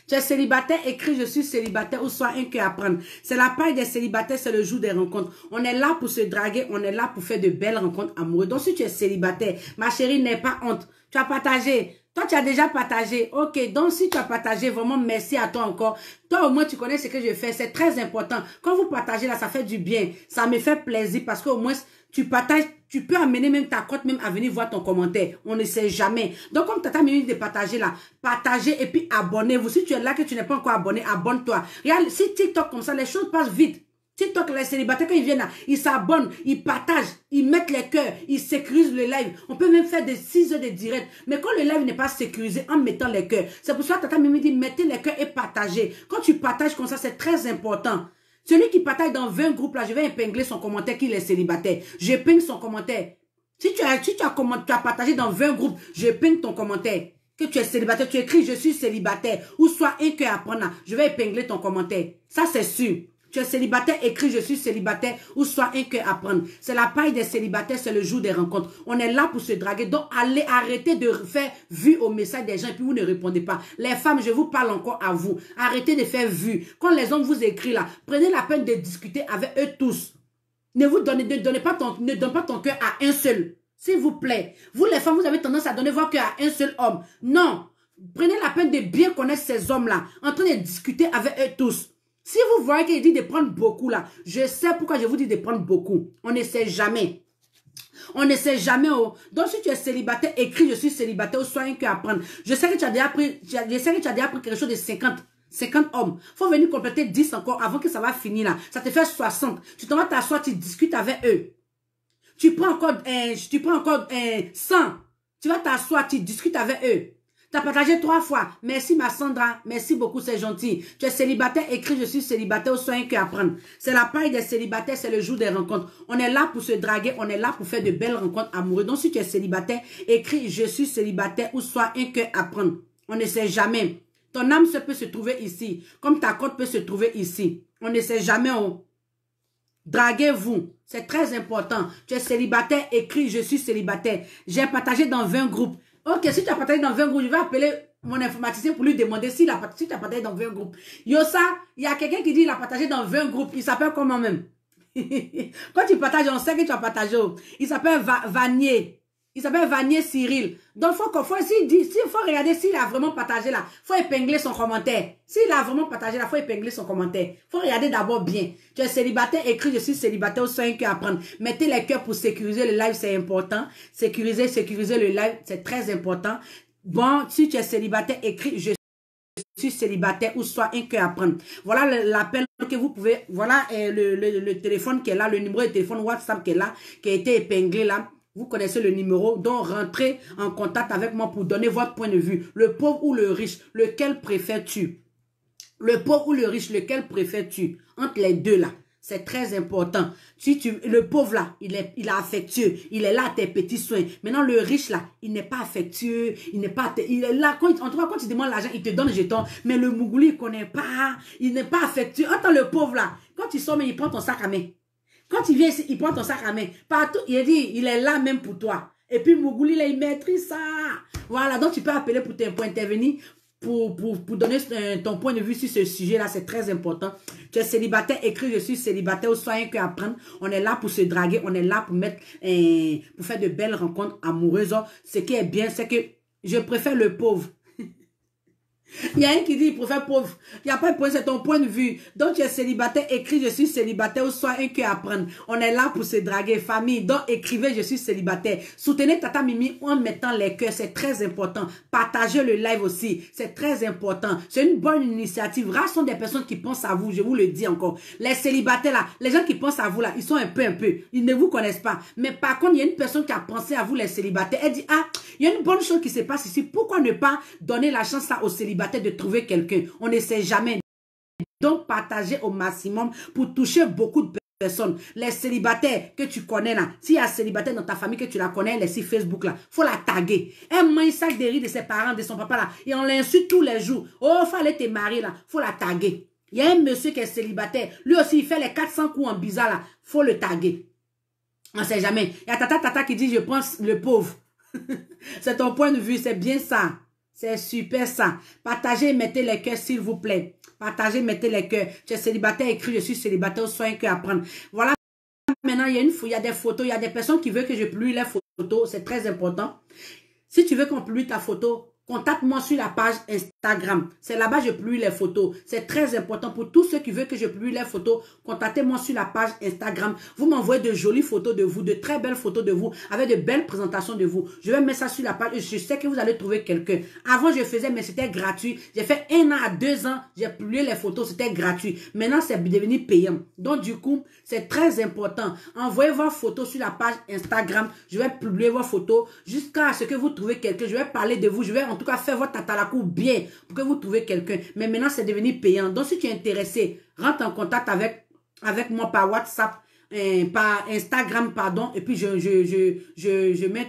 Tu es célibataire, écris « Je suis célibataire » ou « Soit un que apprendre ». C'est la paille des célibataires, c'est le jour des rencontres. On est là pour se draguer, on est là pour faire de belles rencontres amoureuses. Donc, si tu es célibataire, ma chérie, n'aie pas honte. Tu as partagé. Toi, tu as déjà partagé. Ok, donc si tu as partagé, vraiment merci à toi encore. Toi, au moins, tu connais ce que je fais. C'est très important. Quand vous partagez là, ça fait du bien. Ça me fait plaisir parce qu'au moins, tu partages, tu peux amener même ta cote même à venir voir ton commentaire. On ne sait jamais. Donc, comme Tata Mimi de partager là, partagez et puis abonnez-vous. Si tu es là que tu n'es pas encore abonné, abonne-toi. Regarde, si TikTok comme ça, les choses passent vite. TikTok, les célibataires, quand ils viennent là, ils s'abonnent, ils partagent, ils mettent les cœurs, ils sécurisent le live. On peut même faire des 6 heures de direct. Mais quand le live n'est pas sécurisé en mettant les cœurs, c'est pour ça que Tata Mimi dit, mettez les cœurs et partagez. Quand tu partages comme ça, c'est très important. Celui qui partage dans 20 groupes là, je vais épingler son commentaire qu'il est célibataire. J'épingle son commentaire. Si tu as partagé dans 20 groupes, j'épingle ton commentaire. Que tu es célibataire, tu écris « Je suis célibataire » ou « Soit un cœur à prendre », je vais épingler ton commentaire. Ça, c'est sûr. Tu es célibataire, écris je suis célibataire ou soit un cœur à prendre. C'est la paille des célibataires, c'est le jour des rencontres. On est là pour se draguer. Donc, allez arrêter de faire vue au message des gens et puis vous ne répondez pas. Les femmes, je vous parle encore à vous. Arrêtez de faire vue. Quand les hommes vous écrivent là, prenez la peine de discuter avec eux tous. Ne donne pas ton cœur à un seul. S'il vous plaît. Vous les femmes, vous avez tendance à donner votre cœur à un seul homme. Non. Prenez la peine de bien connaître ces hommes-là. En train de discuter avec eux tous. Si vous voyez qu'il dit de prendre beaucoup là, je sais pourquoi je vous dis de prendre beaucoup. On ne sait jamais. On ne sait jamais. Oh. Donc si tu es célibataire, écris je suis célibataire ou sois un cœur à prendre. Je sais que tu as déjà pris, quelque chose de 50 hommes. Faut venir compléter 10 encore avant que ça va finir là. Ça te fait 60. Tu t'en vas t'asseoir, tu discutes avec eux. Tu prends encore 100. Tu vas t'asseoir, tu discutes avec eux. Tu as partagé 3 fois. Merci ma Sandra. Merci beaucoup, c'est gentil. Tu es célibataire, écris je suis célibataire ou soin que à prendre. C'est la paille des célibataires, c'est le jour des rencontres. On est là pour se draguer, on est là pour faire de belles rencontres amoureuses. Donc si tu es célibataire, écris je suis célibataire ou soit un cœur à prendre. On ne sait jamais. Ton âme peut se trouver ici, comme ta côte peut se trouver ici. On ne sait jamais. Oh. Draguez-vous. C'est très important. Tu es célibataire, écris je suis célibataire. J'ai partagé dans 20 groupes. Ok, si tu as partagé dans 20 groupes, je vais appeler mon informaticien pour lui demander si tu as partagé dans 20 groupes. Yosa, il y a quelqu'un qui dit qu'il a partagé dans 20 groupes. Il s'appelle comment même? Quand tu partages, on sait que tu as partagé. Il s'appelle Vanier. Il s'appelle Vanier Cyril. Donc, faut regarder s'il a vraiment partagé là. Faut épingler son commentaire. S'il a vraiment partagé là, faut épingler son commentaire. Faut regarder d'abord bien. Tu es célibataire, écris je suis célibataire ou soit un cœur à prendre. Mettez les cœurs pour sécuriser le live, c'est important. Sécuriser le live, c'est très important. Bon, si tu es célibataire, écris je suis célibataire ou soit un cœur à prendre. Voilà l'appel que vous pouvez. Voilà le téléphone qui est là, le numéro de téléphone WhatsApp qui est là, qui a été épinglé là. Vous connaissez le numéro, donc rentrez en contact avec moi pour donner votre point de vue. Le pauvre ou le riche, lequel préfères-tu? Le pauvre ou le riche, lequel préfères-tu? Entre les deux là, c'est très important. Le pauvre là, il est affectueux, il est là à tes petits soins. Maintenant le riche là, il n'est pas affectueux, il est là, en tout cas quand tu demandes l'argent, il te donne le jeton. Mais le Mougouli, il ne connaît pas, il n'est pas affectueux. Attends le pauvre là, quand tu sors, mais il prend ton sac à main. Quand il vient ici, il prend ton sac à main. Partout, il dit, il est là même pour toi. Et puis, Mougouli, là, il maîtrise ça. Voilà, donc tu peux appeler pour intervenir, pour donner ton point de vue sur ce sujet-là. C'est très important. Tu es célibataire, écris je suis célibataire ou soit un cœur à prendre. On est là pour se draguer, on est là pour pour faire de belles rencontres amoureuses. Ce qui est bien, c'est que je préfère le pauvre. Il y a un qui dit il préfère pauvre. Il n'y a pas de point, c'est ton point de vue. Donc tu es célibataire, écris je suis célibataire ou soit un cœur à prendre. On est là pour se draguer, famille. Donc écrivez je suis célibataire. Soutenez Tata Mimi en mettant les cœurs, c'est très important. Partagez le live aussi, c'est très important. C'est une bonne initiative. Rares sont des personnes qui pensent à vous, je vous le dis encore. Les célibataires là, les gens qui pensent à vous là, ils sont un peu. Ils ne vous connaissent pas. Mais par contre, il y a une personne qui a pensé à vous les célibataires. Elle dit, ah, il y a une bonne chose qui se passe ici. Pourquoi ne pas donner la chance aux célibataires de trouver quelqu'un? On ne sait jamais. Donc, partagez au maximum pour toucher beaucoup de personnes. Les célibataires que tu connais là, s'il y a un célibataire dans ta famille que tu la connais, les sites Facebook là, faut la taguer. Elle mange sac de riz de ses parents, de son papa là, et on l'insulte tous les jours. Oh, fallait te marier là, faut la taguer. Il y a un monsieur qui est célibataire, lui aussi il fait les 400 coups en bizarre là, faut le taguer. On ne sait jamais. Il y a Tata qui dit je pense le pauvre. C'est ton point de vue, c'est bien ça. C'est super ça. Partagez, mettez les cœurs s'il vous plaît. Partagez, mettez les cœurs. Tu es célibataire, écris je suis célibataire, sois un cœur à prendre. Voilà. Maintenant, il y a des photos, il y a des personnes qui veulent que je publie les photos. C'est très important. Si tu veux qu'on publie ta photo, contacte-moi sur la page Instagram. C'est là-bas que je publie les photos. C'est très important pour tous ceux qui veulent que je publie les photos. Contactez-moi sur la page Instagram. Vous m'envoyez de jolies photos de vous, de très belles photos de vous, avec de belles présentations de vous. Je vais mettre ça sur la page et je sais que vous allez trouver quelqu'un. Avant, je faisais, mais c'était gratuit. J'ai fait 1 an à 2 ans, j'ai publié les photos, c'était gratuit. Maintenant, c'est devenu payant. Donc, du coup, c'est très important. Envoyez vos photos sur la page Instagram. Je vais publier vos photos jusqu'à ce que vous trouvez quelqu'un. Je vais parler de vous. Je vais en tout cas faire votre tatalakou bien pour que vous trouviez quelqu'un. Mais maintenant, c'est devenu payant. Donc, si tu es intéressé, rentre en contact avec moi par WhatsApp, par Instagram, pardon. Et puis, je mets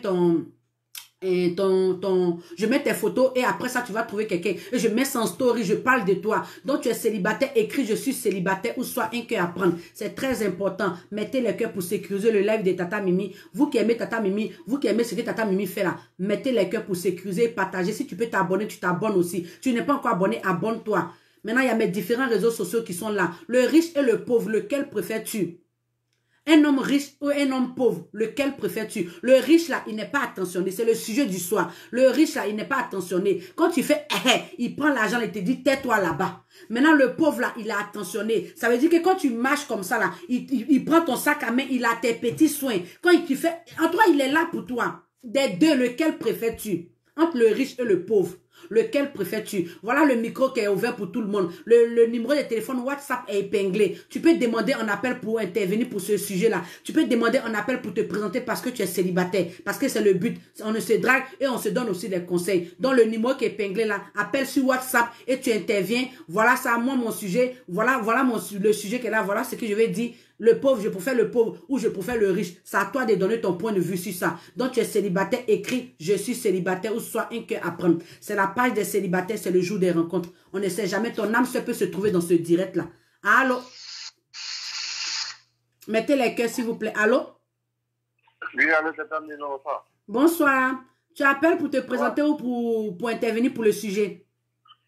je mets tes photos et après ça, tu vas trouver quelqu'un. Et je mets son story, je parle de toi. Donc, tu es célibataire, écris je suis célibataire ou soit un cœur à prendre. C'est très important. Mettez les cœurs pour sécuriser le live de Tata Mimi. Vous qui aimez Tata Mimi, vous qui aimez ce que Tata Mimi fait là, mettez les cœurs pour sécuriser et partager. Si tu peux t'abonner, tu t'abonnes aussi. Tu n'es pas encore abonné, abonne-toi. Maintenant, il y a mes différents réseaux sociaux qui sont là. Le riche et le pauvre, lequel préfères-tu? Un homme riche ou un homme pauvre, lequel préfères-tu? Le riche là, il n'est pas attentionné, c'est le sujet du soir. Le riche là, il n'est pas attentionné. Quand tu fais, il prend l'argent et te dit, tais-toi là-bas. Maintenant, le pauvre là, il est attentionné. Ça veut dire que quand tu marches comme ça là, il prend ton sac à main, il a tes petits soins. Quand tu fais, en toi, il est là pour toi. Des deux, lequel préfères-tu? Entre le riche et le pauvre. Lequel préfères-tu? Voilà le micro qui est ouvert pour tout le monde. Le numéro de téléphone WhatsApp est épinglé. Tu peux demander un appel pour intervenir pour ce sujet-là. Tu peux demander un appel pour te présenter parce que tu es célibataire. Parce que c'est le but. On se drague et on se donne aussi des conseils. Donc le numéro qui est épinglé là, appelle sur WhatsApp et tu interviens. Voilà ça, moi mon sujet. Voilà le sujet qui est là. Voilà ce que je vais dire. Le pauvre, je préfère le pauvre ou je préfère le riche. C'est à toi de donner ton point de vue sur ça. Donc, tu es célibataire, écris « Je suis célibataire » ou « Soit un cœur à prendre ». C'est la page des célibataires, c'est le jour des rencontres. On ne sait jamais, ton âme peut se trouver dans ce direct-là. Allô? Mettez les cœurs, s'il vous plaît. Allô?
Oui, allô, c'est un numéro.
Bonsoir. Tu appelles pour te présenter ou pour intervenir pour le sujet?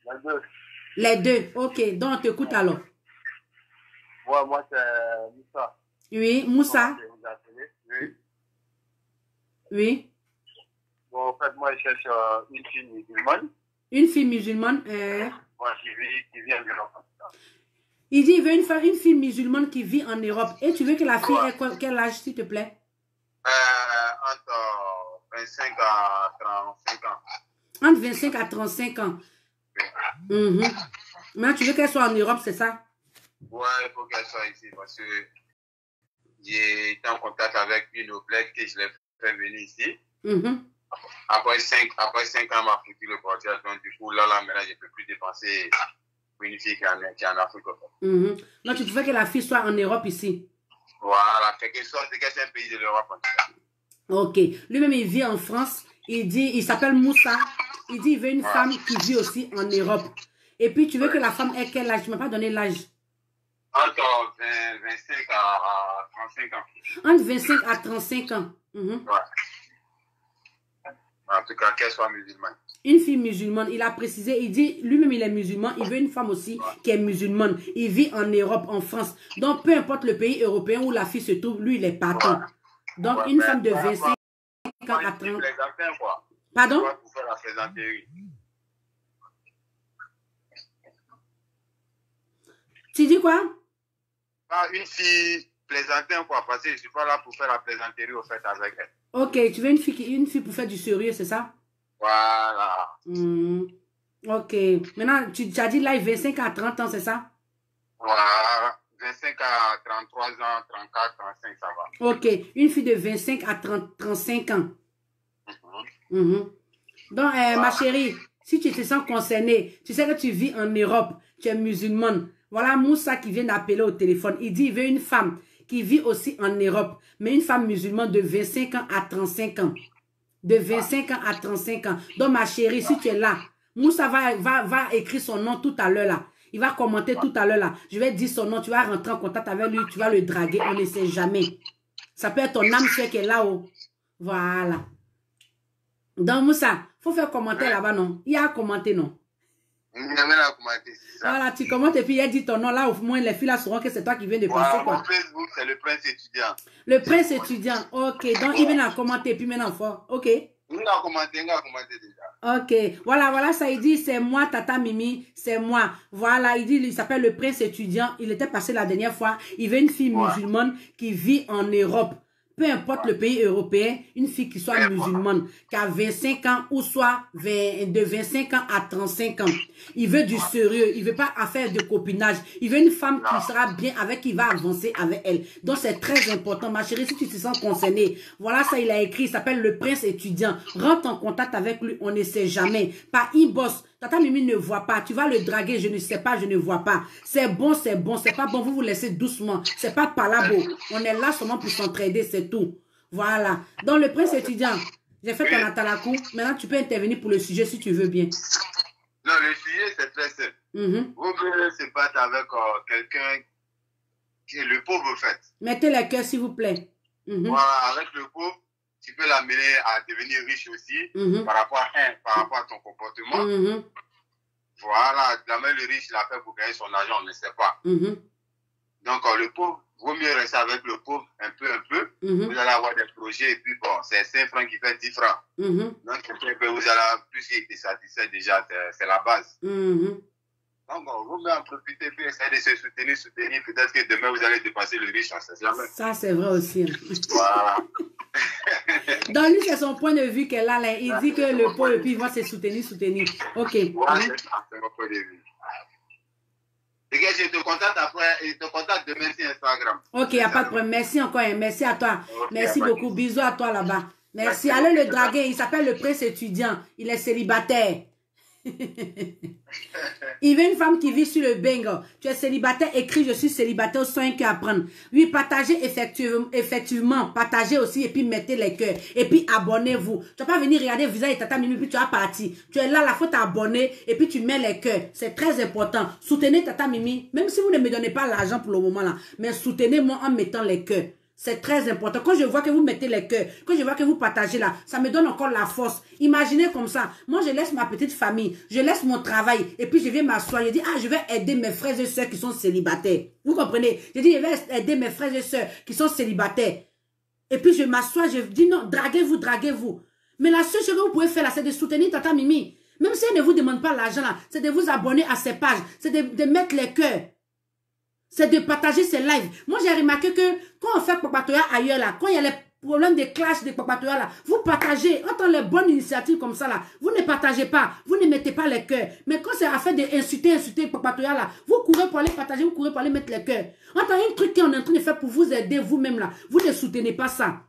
Les deux.
Les deux, ok. Donc, on t'écoute alors.
Ouais, moi, c'est Moussa.
Oui, Moussa.
Oui.
Oui.
Bon, en fait, moi, je cherche une fille musulmane.
Une fille musulmane.
Moi, qui vit en Europe.
Il dit, il veut une fille musulmane qui vit en Europe. Et tu veux que la fille ait quel âge, s'il te plaît?
Entre 25 à 35 ans.
Entre 25 à 35 ans. Oui. Maintenant, tu veux qu'elle soit en Europe, c'est ça?
Ouais, il faut qu'elle soit ici parce que j'ai été en contact avec une oblègue que je l'ai fait venir ici. Après 5 ans, m'a foutu le portage. Donc, du coup, là, maintenant, je ne peux plus dépenser pour une fille qui est en Afrique.
Donc, tu veux que la fille soit en Europe ici?
Voilà, quelque chose, c'est que c'est un pays de l'Europe.
Ok. Lui-même, il vit en France. Il s'appelle Moussa. Il dit, il veut une femme qui vit aussi en Europe. Et puis, tu veux que la femme ait quel âge? Tu ne m'as pas donné l'âge.
Entre 25 à 35 ans.
Entre 25 à 35 ans.
Ouais. En tout cas, qu'elle soit musulmane.
Une fille musulmane, il a précisé, il dit, lui-même il est musulman, il veut une femme aussi qui est musulmane. Il vit en Europe, en France. Donc, peu importe le pays européen où la fille se trouve, lui, il est partant. Donc, une femme de 25 ans à 30 ans. Pardon?
Pour faire la plaisanterie.
Tu dis quoi?
Une fille plaisantin, quoi, parce que je ne suis pas là pour faire la plaisanterie au fait avec elle.
Ok, tu veux une fille pour faire du sérieux, c'est ça?
Voilà.
Ok. Maintenant, tu as dit là, 25 à 30 ans, c'est ça?
Voilà. 25 à 33 ans, 34, 35, ça va.
Ok. Une fille de 25 à 35 ans. Donc, ma chérie, si tu te sens concernée, tu sais que tu vis en Europe, tu es musulmane. Voilà Moussa qui vient d'appeler au téléphone. Il dit il veut une femme qui vit aussi en Europe, mais une femme musulmane de 25 ans à 35 ans. De 25 ans à 35 ans. Donc, ma chérie, si tu es là, Moussa va écrire son nom tout à l'heure là. Il va commenter tout à l'heure là. Je vais dire son nom, tu vas rentrer en contact avec lui, tu vas le draguer, on ne sait jamais. Ça peut être ton âme sœur qui est là-haut. Voilà. Donc, Moussa, il faut faire commenter là-bas, non? Il y a à commenter, non? Voilà, tu commentes et puis il a dit ton nom là, au moins les filles là sauront que c'est toi qui viens de passer.
Mon Facebook, c'est le prince étudiant.
Le prince étudiant, ok. Donc il vient à commenter et puis maintenant fort, ok.
Il a commenté déjà.
Ok, voilà, ça il dit c'est moi, Tata Mimi, c'est moi. Voilà, il dit, il s'appelle le prince étudiant. Il était passé la dernière fois. Il veut une fille musulmane qui vit en Europe. Peu importe le pays européen, une fille qui soit musulmane, qui a 25 ans ou soit de 25 ans à 35 ans. Il veut du sérieux, il veut pas affaire de copinage. Il veut une femme qui sera bien avec, qui va avancer avec elle. Donc c'est très important. Ma chérie, si tu te sens concernée, voilà ça il a écrit, il s'appelle le prince étudiant. Rentre en contact avec lui, on ne sait jamais. Par inbox. Tata Mimi ne voit pas. Tu vas le draguer, je ne sais pas, je ne vois pas. C'est bon, c'est bon. C'est pas bon, vous vous laissez doucement. C'est pas palabo. On est là seulement pour s'entraider, c'est tout. Voilà. Donc, le prince étudiant, J'ai fait ton atalakou. Maintenant, tu peux intervenir pour le sujet si tu veux bien.
Non, le sujet, c'est très simple. Vous pouvez se battre avec quelqu'un qui est le pauvre, en fait.
Mettez les cœurs, s'il vous plaît.
Voilà, avec le pauvre, tu peux l'amener à devenir riche aussi par rapport à ton comportement. Voilà, la main le riche l'a fait pour gagner son argent, on ne sait pas. Donc, le pauvre, vaut mieux rester avec le pauvre un peu. Vous allez avoir des projets et puis bon, c'est 5 francs qui fait 10 francs. Donc, vous allez, puisqu'il était satisfait déjà, c'est la base. Donc, vous mieux en profiter puis essayer de se soutenir. Peut-être que demain, vous allez dépasser le riche, on ne sait jamais.
Ça, c'est vrai aussi.
Voilà.
Donc, lui, c'est son point de vue qu'elle a là. Il dit que le pauvre, et puis il va se soutenir. Ok.
Voilà, c'est mon point de vue. Et que je te contacte après, je te contacte demain sur Instagram.
Ok, il n'y a pas de problème. Merci encore. Merci à toi. Merci beaucoup. Bisous à toi là-bas. Merci. Allez le draguer. Il s'appelle le prince étudiant. Il est célibataire. Il veut une femme qui vit sur le bingo. Tu es célibataire, écris je suis célibataire, soin que apprendre. Oui, partagez effectivement, partagez aussi et puis mettez les cœurs. Et puis abonnez-vous. Tu vas pas venir regarder le visage de Tata Mimi puis tu vas partir. Tu es là, la faut t'abonner et puis tu mets les cœurs. C'est très important. Soutenez Tata Mimi, même si vous ne me donnez pas l'argent pour le moment là, mais soutenez-moi en mettant les cœurs. C'est très important. Quand je vois que vous mettez les cœurs, quand je vois que vous partagez là, ça me donne encore la force. Imaginez comme ça. Moi, je laisse ma petite famille, je laisse mon travail et puis je viens m'asseoir. Je dis, je vais aider mes frères et sœurs qui sont célibataires. Vous comprenez? Je dis, je vais aider mes frères et sœurs qui sont célibataires. Et puis je m'assois, je dis, non, draguez-vous. Mais la seule chose que vous pouvez faire là, c'est de soutenir Tata Mimi. Même si elle ne vous demande pas l'argent là, c'est de vous abonner à ses pages, c'est de mettre les cœurs. C'est de partager ses lives. Moi, j'ai remarqué que quand on fait Papatoya ailleurs, là, quand il y a les problèmes de clash de Papatoya, là, vous partagez. Entend les bonnes initiatives comme ça, là, vous ne partagez pas. Vous ne mettez pas les cœurs. Mais quand c'est affaire d'insulter Papatoya, là, vous courez pour aller partager, vous courez pour aller mettre les cœurs. Entend un truc qu'on est en train de faire pour vous aider vous-même, là. Vous ne soutenez pas ça.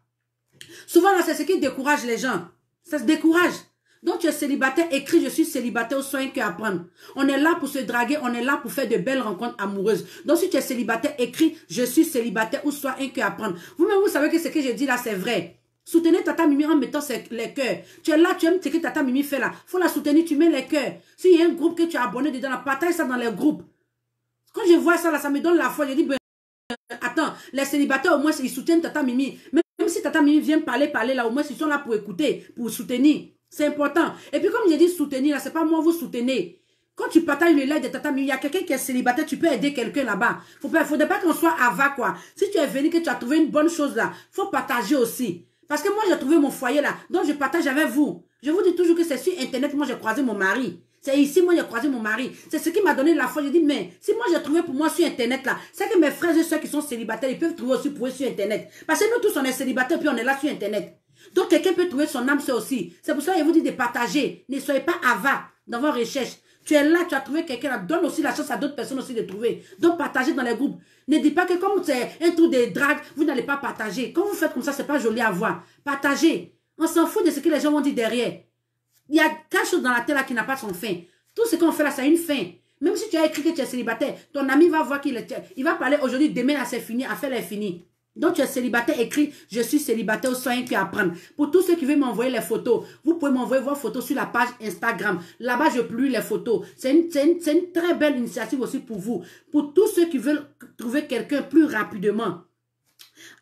Souvent, là, c'est ce qui décourage les gens. Ça se décourage. Donc, tu es célibataire, écris, je suis célibataire au soin que apprendre. On est là pour se draguer, on est là pour faire de belles rencontres amoureuses. Donc, si tu es célibataire, écris, je suis célibataire ou soin que apprendre. Vous-même, vous savez que ce que je dis là, c'est vrai. Soutenez Tata Mimi en mettant les cœurs. Tu es là, tu aimes ce que Tata Mimi fait là. Faut la soutenir, tu mets les cœurs. S'il y a un groupe que tu as abonné dedans, partage ça dans les groupes. Quand je vois ça là, ça me donne la foi. Je dis, ben, attends, les célibataires, au moins, ils soutiennent Tata Mimi. Même si Tata Mimi vient parler là, au moins, ils sont là pour écouter, pour soutenir. C'est important. Et puis comme j'ai dit soutenir, là, c'est pas moi vous soutenez. Quand tu partages le live de Tata Mimi, il y a quelqu'un qui est célibataire, tu peux aider quelqu'un là-bas. Faudrait pas qu'on soit avare, quoi. Si tu es venu, que tu as trouvé une bonne chose là, faut partager aussi. Parce que moi, j'ai trouvé mon foyer là, donc je partage avec vous. Je vous dis toujours que c'est sur Internet, moi j'ai croisé mon mari. C'est ici, moi j'ai croisé mon mari. C'est ce qui m'a donné la foi. Je dis, mais si moi j'ai trouvé pour moi sur Internet là, c'est que mes frères et soeurs qui sont célibataires, ils peuvent trouver aussi pour eux sur Internet. Parce que nous tous, on est célibataires, puis on est là sur Internet. Donc, quelqu'un peut trouver son âme, c'est aussi. C'est pour ça que je vous dis de partager. Ne soyez pas avares dans vos recherches. Tu es là, tu as trouvé quelqu'un là. Donne aussi la chance à d'autres personnes aussi de trouver. Donc, partagez dans les groupes. Ne dites pas que comme c'est un truc de drague, vous n'allez pas partager. Quand vous faites comme ça, c'est pas joli à voir. Partagez. On s'en fout de ce que les gens vont dire derrière. Il y a quelque chose dans la terre là qui n'a pas son fin. Tout ce qu'on fait là, ça a une fin. Même si tu as écrit que tu es célibataire, ton ami va voir qu'il va parler aujourd'hui, demain, là, c'est fini, affaire est finie. Donc, tu es célibataire, écrit, je suis célibataire, soyez qui apprendre. Pour tous ceux qui veulent m'envoyer les photos, vous pouvez m'envoyer vos photos sur la page Instagram. Là-bas, je publie les photos. C'est une très belle initiative aussi pour vous. Pour tous ceux qui veulent trouver quelqu'un plus rapidement,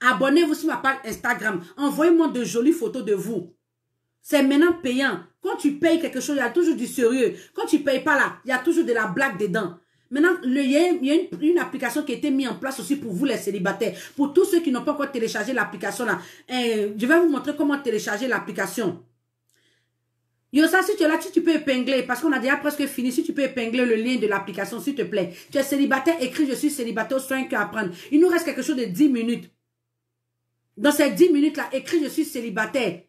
abonnez-vous sur ma page Instagram. Envoyez-moi de jolies photos de vous. C'est maintenant payant. Quand tu payes quelque chose, il y a toujours du sérieux. Quand tu ne payes pas là, il y a toujours de la blague dedans. Maintenant, il y a une application qui a été mise en place aussi pour vous les célibataires. Pour tous ceux qui n'ont pas encore téléchargé l'application là. Je vais vous montrer comment télécharger l'application. Yosa, si tu es là, tu peux épingler, parce qu'on a déjà presque fini. Si tu peux épingler le lien de l'application, s'il te plaît. Tu es célibataire, écris je suis célibataire, soin que apprendre. Il nous reste quelque chose de 10 minutes. Dans ces 10 minutes là, écris je suis célibataire.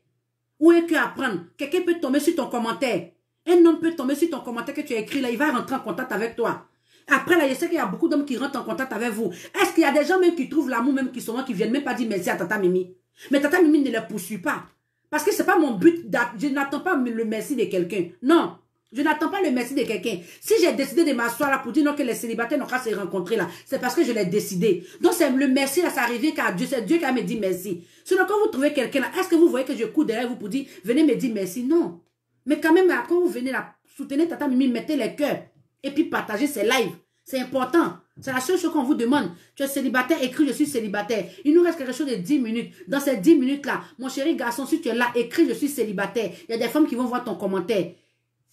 Où est que apprendre? Quelqu'un peut tomber sur ton commentaire. Un homme peut tomber sur ton commentaire que tu as écrit là, il va rentrer en contact avec toi. Après là, je sais qu'il y a beaucoup d'hommes qui rentrent en contact avec vous. Est-ce qu'il y a des gens même qui trouvent l'amour, même qui sont là, qui viennent même pas dire merci à Tata Mimi? Mais Tata Mimi ne les poursuit pas. Parce que c'est pas mon but, je n'attends pas le merci de quelqu'un. Non. Je n'attends pas le merci de quelqu'un. Si j'ai décidé de m'asseoir là pour dire non que les célibataires n'ont qu'à se rencontrer là, c'est parce que je l'ai décidé. Donc c'est le merci là, ça arrive qu'à Dieu, c'est Dieu qui a me dit merci. Sinon quand vous trouvez quelqu'un là, est-ce que vous voyez que je cours derrière vous pour dire venez me dire merci? Non. Mais quand même là, quand vous venez là, soutenez Tata Mimi, mettez les cœurs et puis partagez ces lives. C'est important. C'est la seule chose qu'on vous demande. Tu es célibataire, écris je suis célibataire. Il nous reste quelque chose de 10 minutes. Dans ces 10 minutes là, mon chéri garçon, si tu es là, écris je suis célibataire. Il y a des femmes qui vont voir ton commentaire.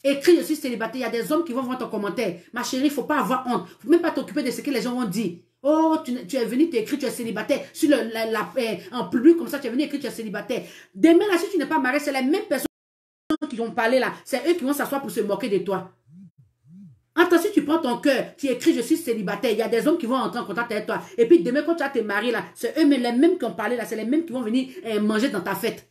Écris je suis célibataire. Il y a des hommes qui vont voir ton commentaire. Ma chérie, il ne faut pas avoir honte. Il ne faut même pas t'occuper de ce que les gens vont dire. Oh, tu es venu t'écrire, tu es célibataire. Sur en public comme ça, tu es venu écrire, tu es célibataire. Demain là, si tu n'es pas marié, c'est les mêmes personnes qui vont parler là. C'est eux qui vont s'asseoir pour se moquer de toi. Attends, si tu prends ton cœur, tu écris je suis célibataire, il y a des hommes qui vont entrer en contact avec toi. Et puis demain, quand tu vas te marier là, c'est eux les mêmes qui ont parlé là, c'est les mêmes qui vont venir manger dans ta fête.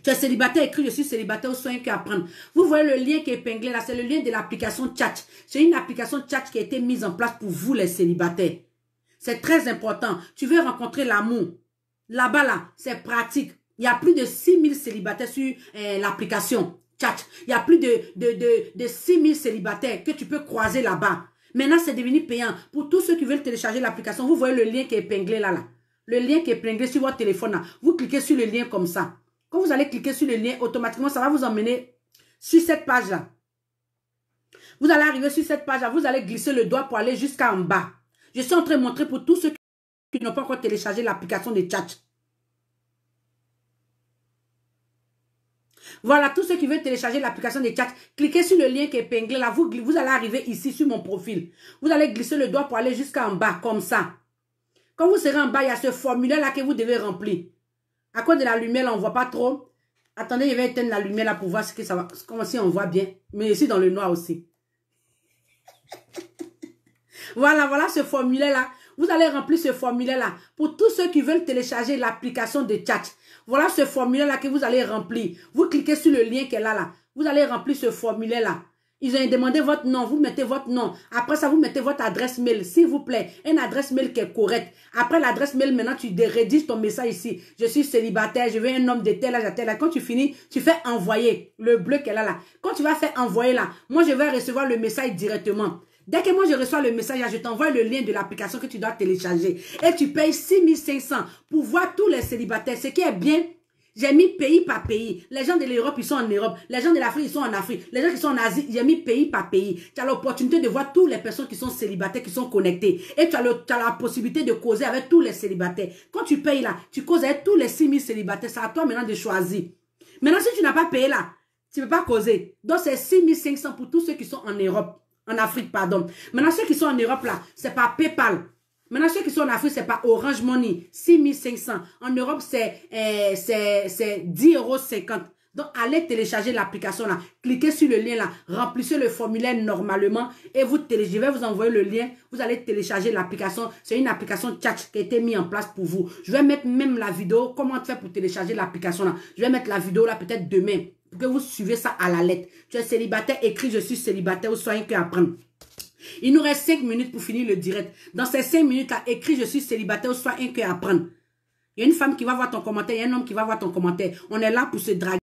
Tu es célibataire, écris je suis célibataire, au soin qu'à prendre. Vous voyez le lien qui est épinglé là, c'est le lien de l'application Chat. C'est une application Chat qui a été mise en place pour vous les célibataires. C'est très important. Tu veux rencontrer l'amour. Là-bas là, c'est pratique. Il y a plus de 6000 célibataires sur l'application Chat. Il y a plus de 6000 célibataires que tu peux croiser là-bas. Maintenant, c'est devenu payant. Pour tous ceux qui veulent télécharger l'application, vous voyez le lien qui est épinglé là. Le lien qui est épinglé sur votre téléphone là. Vous cliquez sur le lien comme ça. Quand vous allez cliquer sur le lien, automatiquement, ça va vous emmener sur cette page-là. Vous allez arriver sur cette page-là. Vous allez glisser le doigt pour aller jusqu'en bas. Je suis en train de montrer pour tous ceux qui n'ont pas encore téléchargé l'application de Chat. Voilà, tous ceux qui veulent télécharger l'application de Chat, cliquez sur le lien qui est épinglé là. Vous allez arriver ici sur mon profil. Vous allez glisser le doigt pour aller jusqu'en bas, comme ça. Quand vous serez en bas, il y a ce formulaire là que vous devez remplir. À cause de la lumière, là, on ne voit pas trop. Attendez, je vais éteindre la lumière là pour voir ce que ça va. Comme si on voit bien. Mais ici dans le noir aussi. Voilà ce formulaire là. Vous allez remplir ce formulaire là. Pour tous ceux qui veulent télécharger l'application de Chat. Voilà ce formulaire là que vous allez remplir. Vous cliquez sur le lien qui est là. Vous allez remplir ce formulaire là. Ils ont demandé votre nom, vous mettez votre nom. Après ça, vous mettez votre adresse mail, s'il vous plaît. Une adresse mail qui est correcte. Après l'adresse mail, maintenant, tu rédiges ton message ici. Je suis célibataire, je veux un homme de tel âge à tel âge. Quand tu finis, tu fais envoyer le bleu qui est là. Quand tu vas faire envoyer là, moi, je vais recevoir le message directement. Dès que moi, je reçois le message, je t'envoie le lien de l'application que tu dois télécharger. Et tu payes 6500 pour voir tous les célibataires. Ce qui est bien. J'ai mis pays par pays. Les gens de l'Europe, ils sont en Europe. Les gens de l'Afrique, ils sont en Afrique. Les gens qui sont en Asie, j'ai mis pays par pays. Tu as l'opportunité de voir toutes les personnes qui sont célibataires, qui sont connectées. Et tu as la possibilité de causer avec tous les célibataires. Quand tu payes là, tu causes avec tous les 6000 célibataires. C'est à toi maintenant de choisir. Maintenant, si tu n'as pas payé là, tu ne peux pas causer. Donc, c'est 6500 pour tous ceux qui sont en Europe. En Afrique, pardon. Maintenant, ceux qui sont en Europe là, c'est par PayPal. Maintenant, ceux qui sont en Afrique, c'est pas Orange Money, 6500. En Europe, c'est 10,50 €. Donc, allez télécharger l'application là. Cliquez sur le lien là. Remplissez le formulaire normalement. Et je vais vous envoyer le lien. Vous allez télécharger l'application. C'est une application Chat qui a été mise en place pour vous. Je vais mettre même la vidéo. Comment faire pour télécharger l'application là. Je vais mettre la vidéo là peut-être demain. Pour que vous suivez ça à la lettre. Tu es célibataire, écris je suis célibataire ou soyez que apprendre. Il nous reste 5 minutes pour finir le direct. Dans ces 5 minutes-là, écris je suis célibataire ou soit un cœur à prendre. Il y a une femme qui va voir ton commentaire, il y a un homme qui va voir ton commentaire. On est là pour se draguer.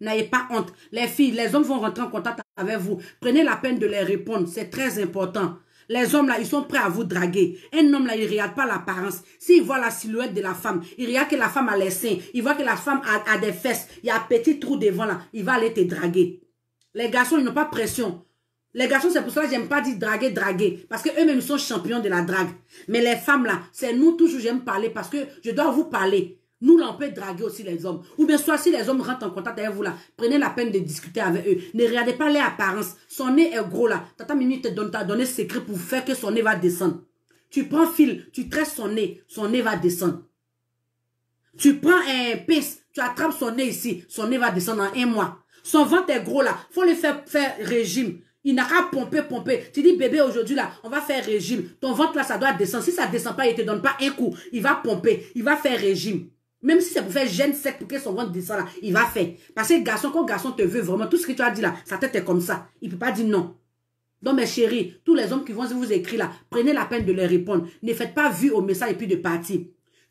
N'ayez pas honte. Les filles, les hommes vont rentrer en contact avec vous. Prenez la peine de les répondre. C'est très important. Les hommes là, ils sont prêts à vous draguer. Un homme là, il ne regarde pas l'apparence. S'il voit la silhouette de la femme, il regarde que la femme a les seins, il voit que la femme a des fesses, il y a un petit trou devant là, il va aller te draguer. Les garçons, ils n'ont pas pression. Les garçons, c'est pour ça que j'aime pas dire draguer. Parce qu'eux-mêmes, ils sont champions de la drague. Mais les femmes, là, c'est nous toujours, j'aime parler parce que je dois vous parler. Nous, là, on peut draguer aussi les hommes. Ou bien soit, si les hommes rentrent en contact avec vous, là, prenez la peine de discuter avec eux. Ne regardez pas les apparences. Son nez est gros, là. Tata Mimi t'a donné secret pour faire que son nez va descendre. Tu prends fil, tu tresses son nez va descendre. Tu prends un pince, tu attrapes son nez ici, son nez va descendre en 1 mois. Son ventre est gros, là. Faut le faire régime. Il n'a qu'à pomper. Tu dis, bébé, aujourd'hui, là, on va faire régime. Ton ventre, là, ça doit descendre. Si ça ne descend pas, il ne te donne pas un coup. Il va pomper. Il va faire régime. Même si c'est pour faire gène sec pour que son ventre descende, là, il va faire. Parce que garçon, quand garçon te veut vraiment, tout ce que tu as dit là, sa tête est comme ça. Il ne peut pas dire non. Donc, mes chéris, tous les hommes qui vont vous écrire là, prenez la peine de leur répondre. Ne faites pas vue au message et puis de partir.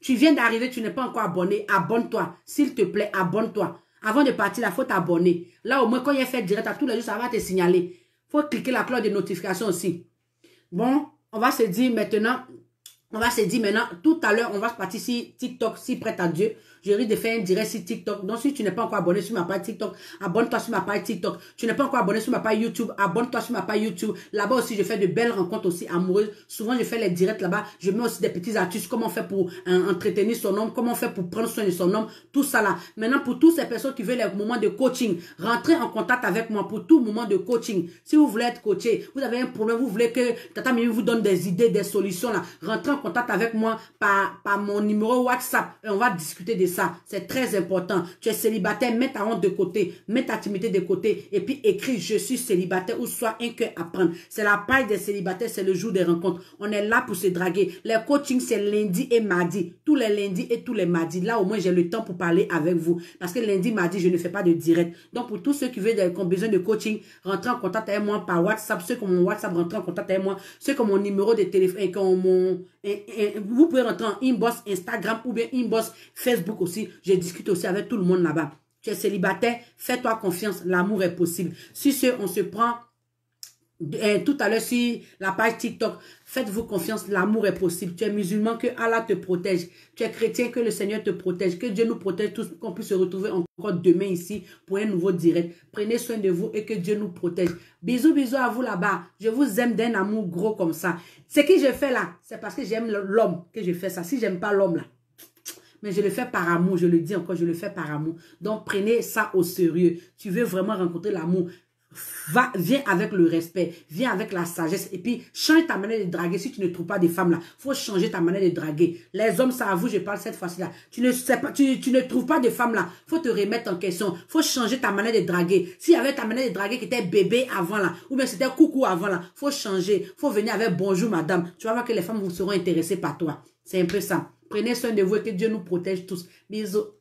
Tu viens d'arriver, tu n'es pas encore abonné. Abonne-toi. S'il te plaît, abonne-toi. Avant de partir, il faut t'abonner. Là, au moins, quand il y a fait direct à tous les jours, ça va te signaler. Il faut cliquer la cloche de notification aussi. Bon, on va se dire maintenant, tout à l'heure, on va partir sur TikTok, si prête à Dieu. Je risque de faire un direct sur TikTok. Donc, si tu n'es pas encore abonné sur ma page TikTok, abonne-toi sur ma page TikTok. Tu n'es pas encore abonné sur ma page YouTube, abonne-toi sur ma page YouTube. Là-bas aussi, je fais de belles rencontres aussi amoureuses. Souvent, je fais les directs là-bas. Je mets aussi des petits astuces, comment on fait pour entretenir son homme, comment on fait pour prendre soin de son homme, tout ça là. Maintenant, pour toutes ces personnes qui veulent les moments de coaching, rentrez en contact avec moi pour tout moment de coaching. Si vous voulez être coaché, vous avez un problème, vous voulez que Tata Mimi vous donne des idées, des solutions là, rentrez en contact avec moi par mon numéro WhatsApp et on va discuter de ça. C'est très important. Tu es célibataire, mets ta honte de côté, mets ta timidité de côté et puis écris je suis célibataire ou soit un cœur à prendre. C'est la paille des célibataires, c'est le jour des rencontres. On est là pour se draguer. Les coachings, c'est lundi et mardi. Tous les lundis et tous les mardis. Là, au moins, j'ai le temps pour parler avec vous. Parce que lundi, mardi, je ne fais pas de direct. Donc, pour tous ceux qui ont besoin de coaching, rentrez en contact avec moi par WhatsApp. Ceux qui ont mon WhatsApp, rentrez en contact avec moi. Ceux qui ont mon numéro de téléphone et qui ont mon... vous pouvez rentrer en inbox Instagram ou bien inbox Facebook aussi. Je discute aussi avec tout le monde là-bas. Tu es célibataire, fais-toi confiance, l'amour est possible. Si on se prend tout à l'heure sur la page TikTok, faites-vous confiance, l'amour est possible. Tu es musulman, que Allah te protège. Tu es chrétien, que le Seigneur te protège. Que Dieu nous protège tous, qu'on puisse se retrouver encore demain ici pour un nouveau direct. Prenez soin de vous et que Dieu nous protège. Bisous, bisous à vous là-bas. Je vous aime d'un amour gros comme ça. Ce que je fais là, c'est parce que j'aime l'homme que je fais ça. Si j'aime pas l'homme là, mais je le fais par amour, je le dis encore, je le fais par amour. Donc prenez ça au sérieux. Tu veux vraiment rencontrer l'amour, viens avec le respect, viens avec la sagesse et puis change ta manière de draguer. Si tu ne trouves pas de femmes là, faut changer ta manière de draguer. Les hommes, ça à vous, je parle cette fois-ci là. Tu ne sais pas, tu ne trouves pas de femmes là, faut te remettre en question, faut changer ta manière de draguer. S'il y avait ta manière de draguer qui était bébé avant là, ou bien c'était coucou avant là, faut changer, faut venir avec bonjour madame. Tu vas voir que les femmes vous seront intéressées par toi. C'est un peu ça. Prenez soin de vous et que Dieu nous protège tous. Bisous.